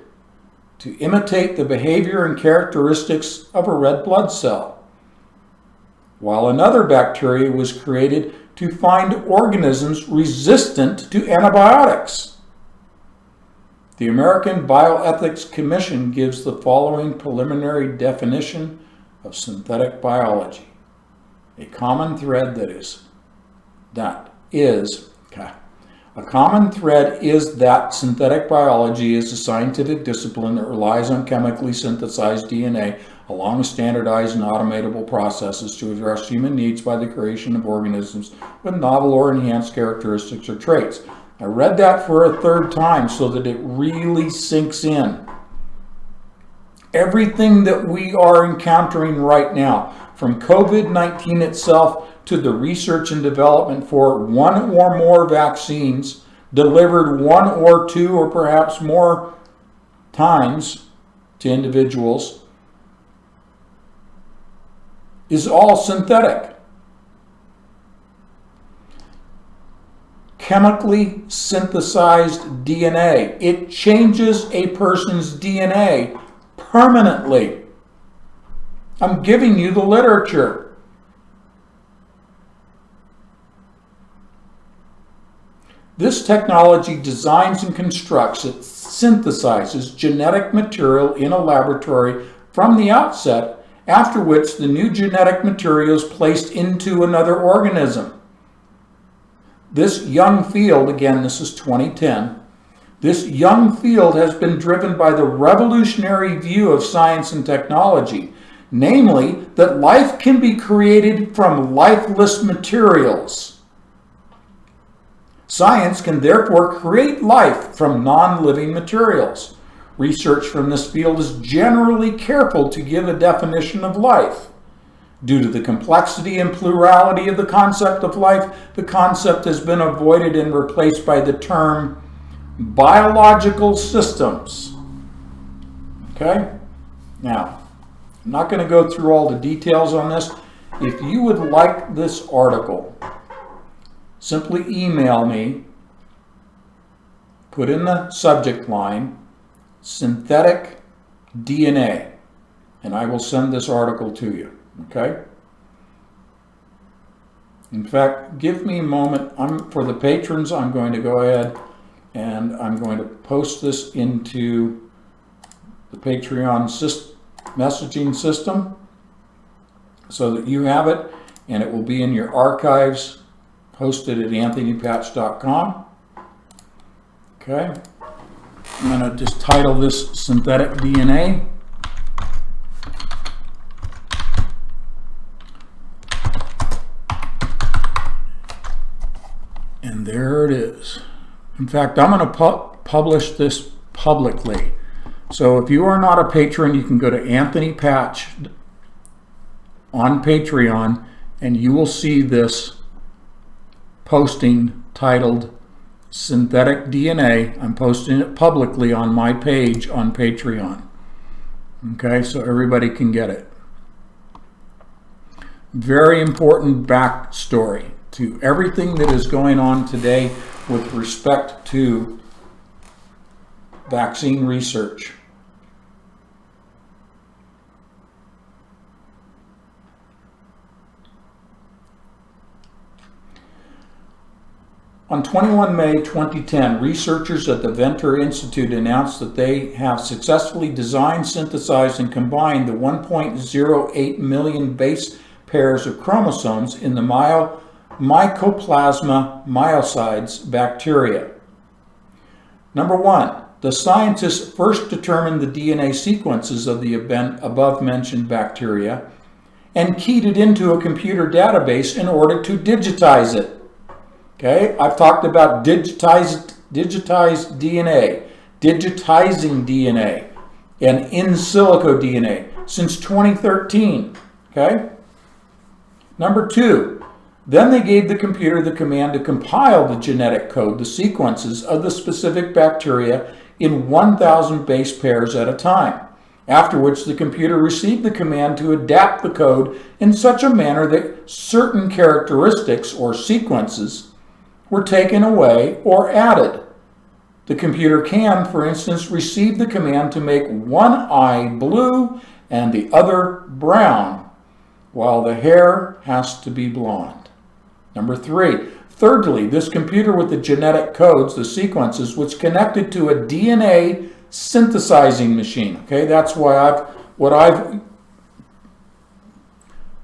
to imitate the behavior and characteristics of a red blood cell, while another bacteria was created to find organisms resistant to antibiotics. The American Bioethics Commission gives the following preliminary definition of synthetic biology. A common thread is that synthetic biology is a scientific discipline that relies on chemically synthesized DNA along with standardized and automatable processes to address human needs by the creation of organisms with novel or enhanced characteristics or traits. I read that for a third time so that it really sinks in. Everything that we are encountering right now, from COVID-19 itself to the research and development for one or more vaccines delivered one or two or perhaps more times to individuals, is all synthetic. Chemically synthesized DNA. It changes a person's DNA permanently. I'm giving you the literature. This technology designs and constructs its synthesizes genetic material in a laboratory from the outset, after which the new genetic material is placed into another organism. This young field, again, this is 2010, this young field has been driven by the revolutionary view of science and technology, namely that life can be created from lifeless materials. Science can therefore create life from non-living materials. Research from this field is generally careful to give a definition of life. Due to the complexity and plurality of the concept of life, the concept has been avoided and replaced by the term biological systems. Okay? Now, I'm not going to go through all the details on this. If you would like this article, simply email me, put in the subject line, synthetic DNA, and I will send this article to you. Okay? In fact, give me a moment. For the patrons, I'm going to go ahead and I'm going to post this into the Patreon messaging system so that you have it, and it will be in your archives posted at anthonypatch.com. Okay. I'm going to just title this Synthetic DNA. And there it is. In fact, I'm going to publish this publicly. So if you are not a patron, you can go to Anthony Patch on Patreon, and you will see this posting titled Synthetic DNA. I'm posting it publicly on my page on Patreon. Okay, so everybody can get it. Very important backstory to everything that is going on today with respect to vaccine research. On 21 May 2010, researchers at the Venter Institute announced that they have successfully designed, synthesized, and combined the 1.08 million base pairs of chromosomes in the Mycoplasma myocytes bacteria. Number one, the scientists first determined the DNA sequences of the above-mentioned bacteria and keyed it into a computer database in order to digitize it. Okay, I've talked about digitized DNA, digitizing DNA, and in silico DNA since 2013. Okay. Number two, then they gave the computer the command to compile the genetic code, the sequences of the specific bacteria in 1,000 base pairs at a time, after which the computer received the command to adapt the code in such a manner that certain characteristics or sequences were taken away or added. The computer can, for instance, receive the command to make one eye blue and the other brown, while the hair has to be blonde. Number three, thirdly, this computer with the genetic codes, the sequences, was connected to a DNA synthesizing machine. Okay, that's why what I've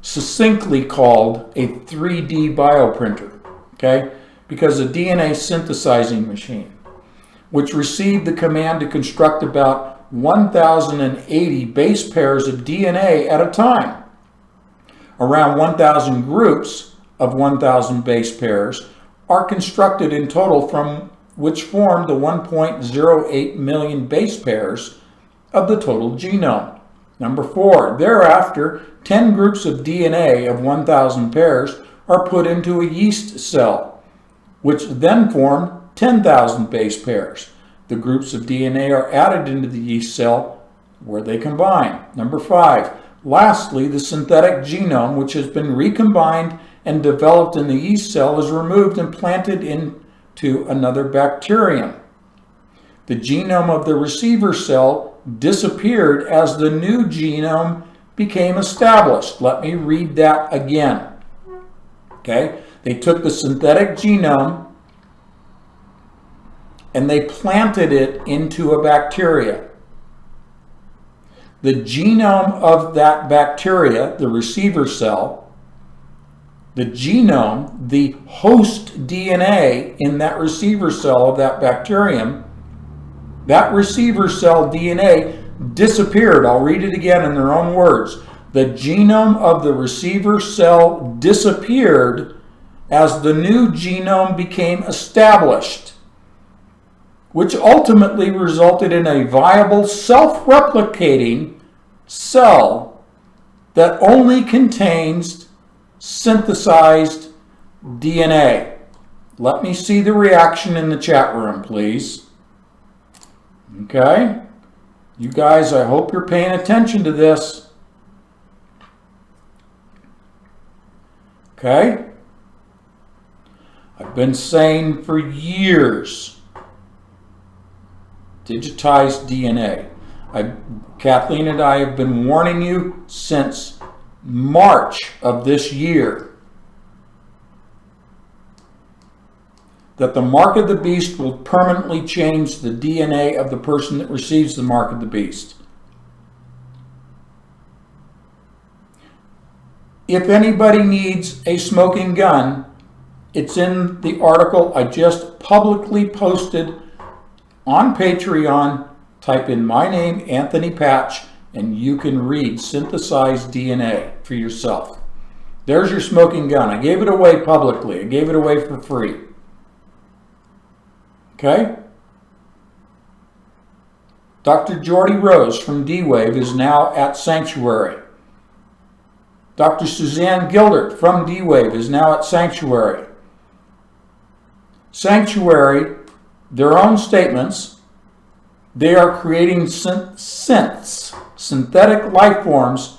succinctly called a 3D bioprinter. Okay, because a DNA synthesizing machine, which received the command to construct about 1,080 base pairs of DNA at a time. Around 1,000 groups of 1,000 base pairs are constructed in total, from which form the 1.08 million base pairs of the total genome. Number four, thereafter, 10 groups of DNA of 1,000 pairs are put into a yeast cell, which then form 10,000 base pairs. The groups of DNA are added into the yeast cell where they combine. Number five, lastly, the synthetic genome, which has been recombined and developed in the yeast cell, is removed and planted into another bacterium. The genome of the receiver cell disappeared as the new genome became established. Let me read that again. Okay? They took the synthetic genome, and they planted it into a bacteria. The genome of that bacteria, the receiver cell, the genome, the host DNA in that receiver cell of that bacterium, that receiver cell DNA disappeared. I'll read it again in their own words. The genome of the receiver cell disappeared as the new genome became established, which ultimately resulted in a viable self-replicating cell that only contains synthesized DNA. Let me see the reaction in the chat room, please. Okay? You guys, I hope you're paying attention to this. Okay? I've been saying for years, digitized DNA. Kathleen and I have been warning you since March of this year that the mark of the beast will permanently change the DNA of the person that receives the mark of the beast. If anybody needs a smoking gun, it's in the article I just publicly posted on Patreon. Type in my name, Anthony Patch, and you can read Synthesized DNA for yourself. There's your smoking gun. I gave it away publicly. I gave it away for free. Okay? Dr. Jordy Rose from D-Wave is now at Sanctuary. Dr. Suzanne Gildert from D-Wave is now at Sanctuary. Sanctuary, their own statements, they are creating synths, synthetic life forms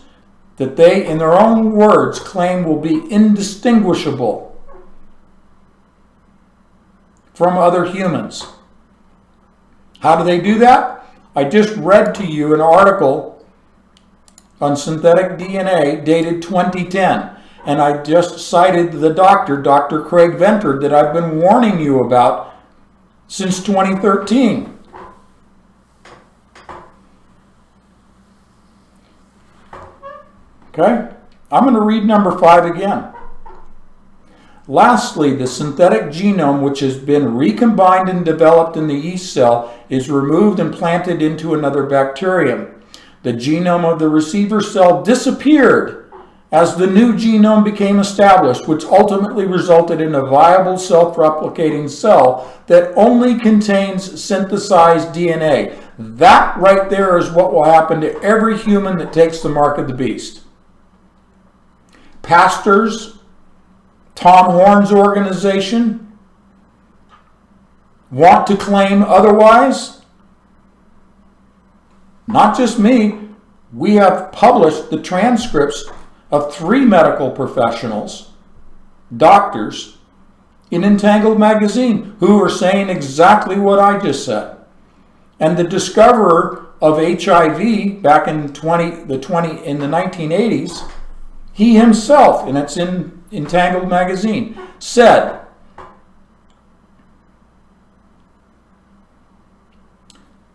that they, in their own words, claim will be indistinguishable from other humans. How do they do that? I just read to you an article on synthetic DNA dated 2010, and I just cited the doctor, Dr. Craig Venter, that I've been warning you about since 2013. Okay, I'm going to read number 5 again. Lastly, the synthetic genome, which has been recombined and developed in the yeast cell, is removed and planted into another bacterium. The genome of the receiver cell disappeared as the new genome became established, which ultimately resulted in a viable self-replicating cell that only contains synthesized DNA. That right there is what will happen to every human that takes the mark of the beast. Pastors, Tom Horn's organization, want to claim otherwise? Not just me. We have published the transcripts of 3 medical professionals, doctors, in Untitled magazine who are saying exactly what I just said. And the discoverer of HIV back in the 1980s, he himself, and it's in Untitled magazine, said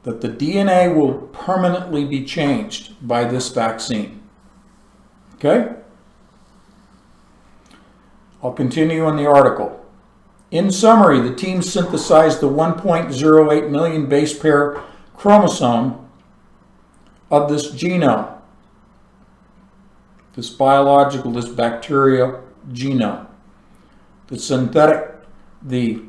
that the DNA will permanently be changed by this vaccine. Okay? I'll continue on the article. In summary, the team synthesized the 1.08 million base pair chromosome of this genome, this biological, this bacterial genome. The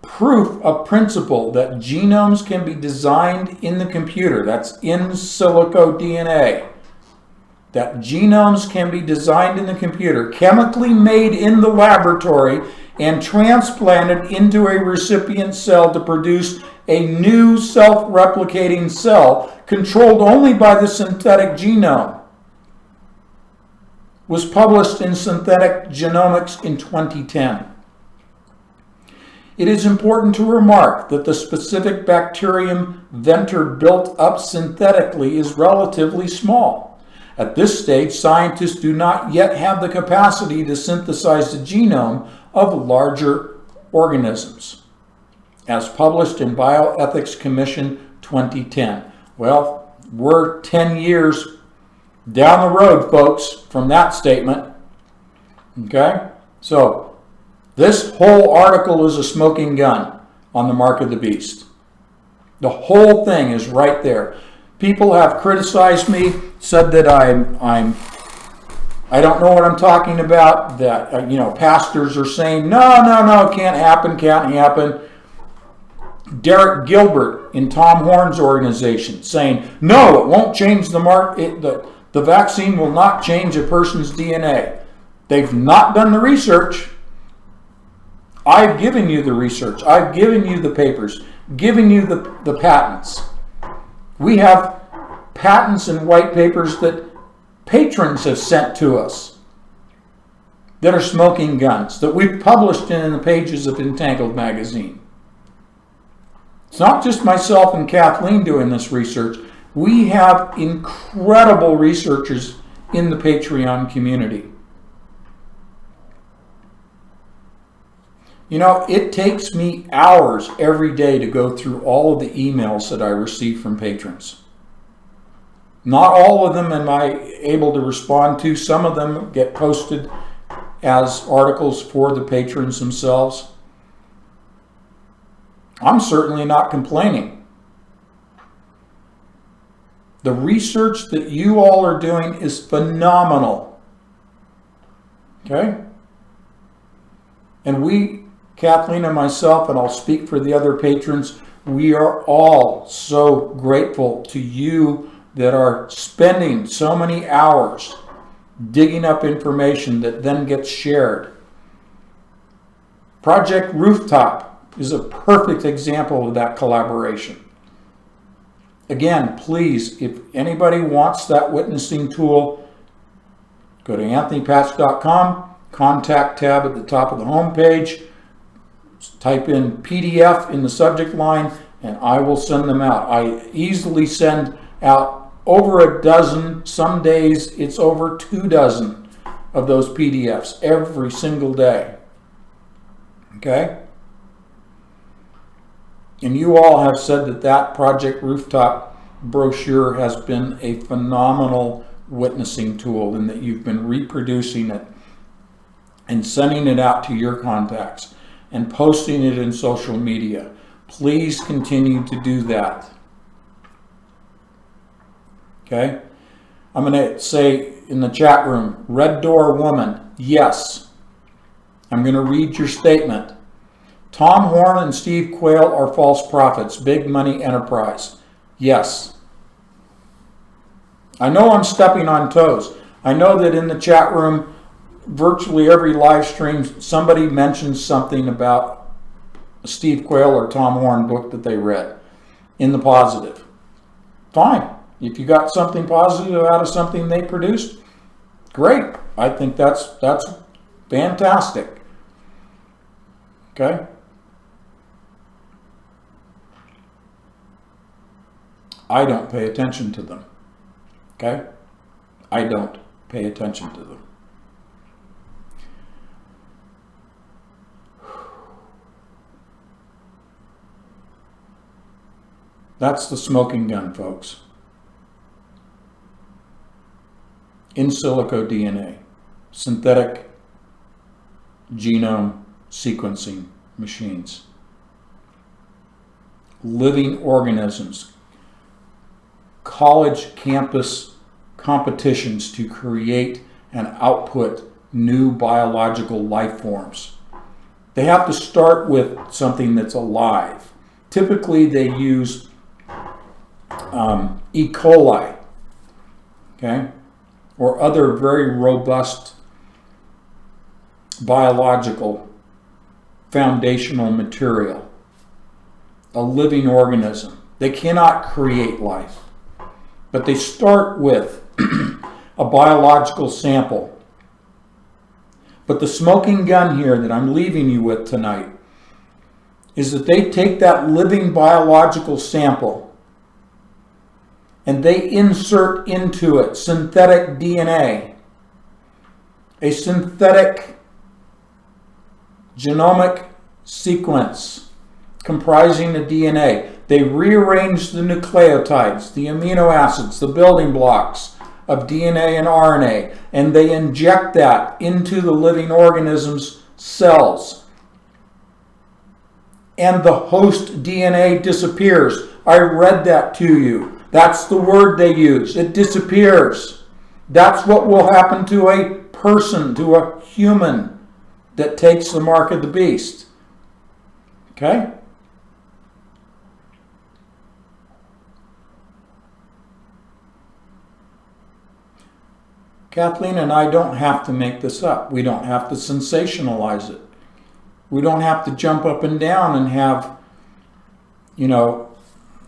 proof of principle that genomes can be designed in the computer, that's in silico DNA, that genomes can be designed in the computer, chemically made in the laboratory, and transplanted into a recipient cell to produce a new self-replicating cell controlled only by the synthetic genome, was published in Synthetic Genomics in 2010. It is important to remark that the specific bacterium Venter built up synthetically is relatively small. At this stage, scientists do not yet have the capacity to synthesize the genome of larger organisms. as published in Bioethics Commission 2010. Well, we're 10 years down the road, folks, from that statement. Okay? So, this whole article is a smoking gun on the mark of the beast. The whole thing is right there. People have criticized me, said that I don't know what I'm talking about, that, pastors are saying, no, can't happen. Derek Gilbert in Tom Horn's organization saying, no, it won't change the mark. The vaccine will not change a person's DNA. They've not done the research. I've given you the research. I've given you the papers, given you the patents. We have patents and white papers that patrons have sent to us that are smoking guns, that we've published in the pages of Untitled magazine. It's not just myself and Kathleen doing this research. We have incredible researchers in the Patreon community. It takes me hours every day to go through all of the emails that I receive from patrons. Not all of them am I able to respond to. Some of them get posted as articles for the patrons themselves. I'm certainly not complaining. The research that you all are doing is phenomenal. Okay? And we, Kathleen and myself, and I'll speak for the other patrons, we are all so grateful to you that are spending so many hours digging up information that then gets shared. Project Rooftop is a perfect example of that collaboration. Again, please, if anybody wants that witnessing tool, go to anthonypatch.com, contact tab at the top of the homepage, type in PDF in the subject line, and I will send them out. I easily send out over a dozen, some days it's over 24 of those PDFs every single day. Okay? And you all have said that Project Rooftop brochure has been a phenomenal witnessing tool, and that you've been reproducing it and sending it out to your contacts and posting it in social media. Please continue to do that. Okay? I'm going to say in the chat room, Red Door Woman, yes. I'm going to read your statement. Tom Horn and Steve Quayle are false prophets, big money enterprise. Yes. I know I'm stepping on toes. I know that in the chat room, virtually every live stream, somebody mentions something about a Steve Quayle or Tom Horn book that they read in the positive. Fine. If you got something positive out of something they produced, great. I think that's fantastic. Okay? I don't pay attention to them. Okay? I don't pay attention to them. That's the smoking gun, folks. In silico DNA, synthetic genome sequencing machines, living organisms, college campus competitions to create and output new biological life forms. They have to start with something that's alive. Typically they use E. coli, okay, or other very robust biological foundational material, a living organism. They cannot create life, but they start with a biological sample. But the smoking gun here that I'm leaving you with tonight is that they take that living biological sample and they insert into it synthetic DNA, a synthetic genomic sequence comprising the DNA. They rearrange the nucleotides, the amino acids, the building blocks of DNA and RNA, and they inject that into the living organism's cells. And the host DNA disappears. I read that to you. That's the word they use. It disappears. That's what will happen to a person, to a human that takes the mark of the beast. Okay? Kathleen and I don't have to make this up. We don't have to sensationalize it. We don't have to jump up and down and have,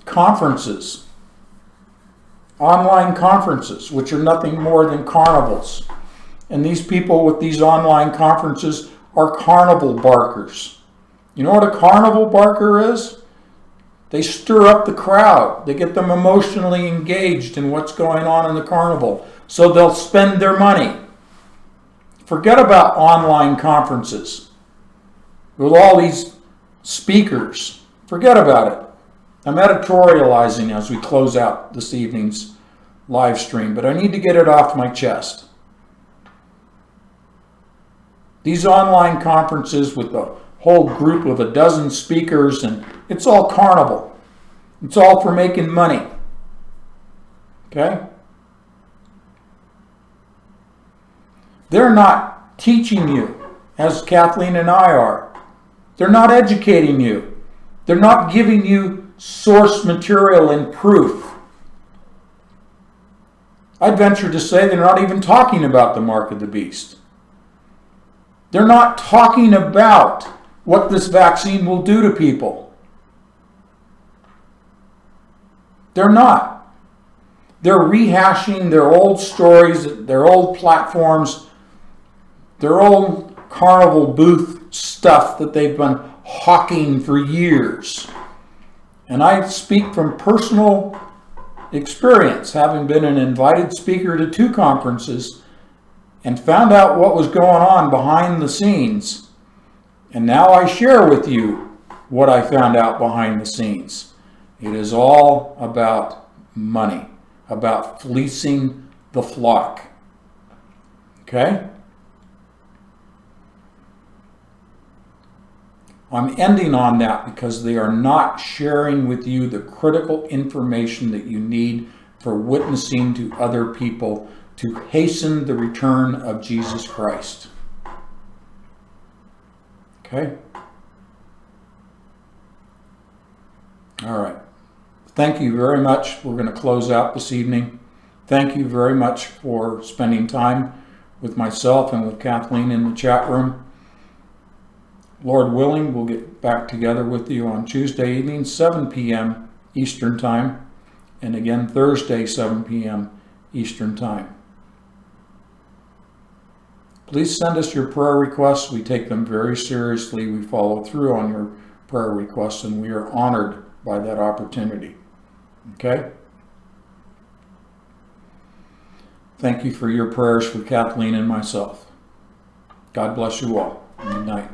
conferences. Online conferences, which are nothing more than carnivals. And these people with these online conferences are carnival barkers. You know what a carnival barker is? They stir up the crowd. They get them emotionally engaged in what's going on in the carnival. So they'll spend their money. Forget about online conferences with all these speakers. Forget about it. I'm editorializing as we close out this evening's live stream, but I need to get it off my chest. These online conferences with a whole group of a dozen speakers, and it's all carnival. It's all for making money. Okay? They're not teaching you, as Kathleen and I are. They're not educating you. They're not giving you source material and proof. I'd venture to say they're not even talking about the mark of the beast. They're not talking about what this vaccine will do to people. They're not. They're rehashing their old stories, their old platforms, their old carnival booth stuff that they've been hawking for years. And I speak from personal experience, having been an invited speaker to 2 conferences and found out what was going on behind the scenes. And now I share with you what I found out behind the scenes. It is all about money, about fleecing the flock. Okay? I'm ending on that because they are not sharing with you the critical information that you need for witnessing to other people to hasten the return of Jesus Christ. Okay? All right. Thank you very much. We're going to close out this evening. Thank you very much for spending time with myself and with Kathleen in the chat room. Lord willing, we'll get back together with you on Tuesday evening, 7 p.m. Eastern Time, and again Thursday, 7 p.m. Eastern Time. Please send us your prayer requests. We take them very seriously. We follow through on your prayer requests, and we are honored by that opportunity. Okay? Thank you for your prayers for Kathleen and myself. God bless you all. Good night.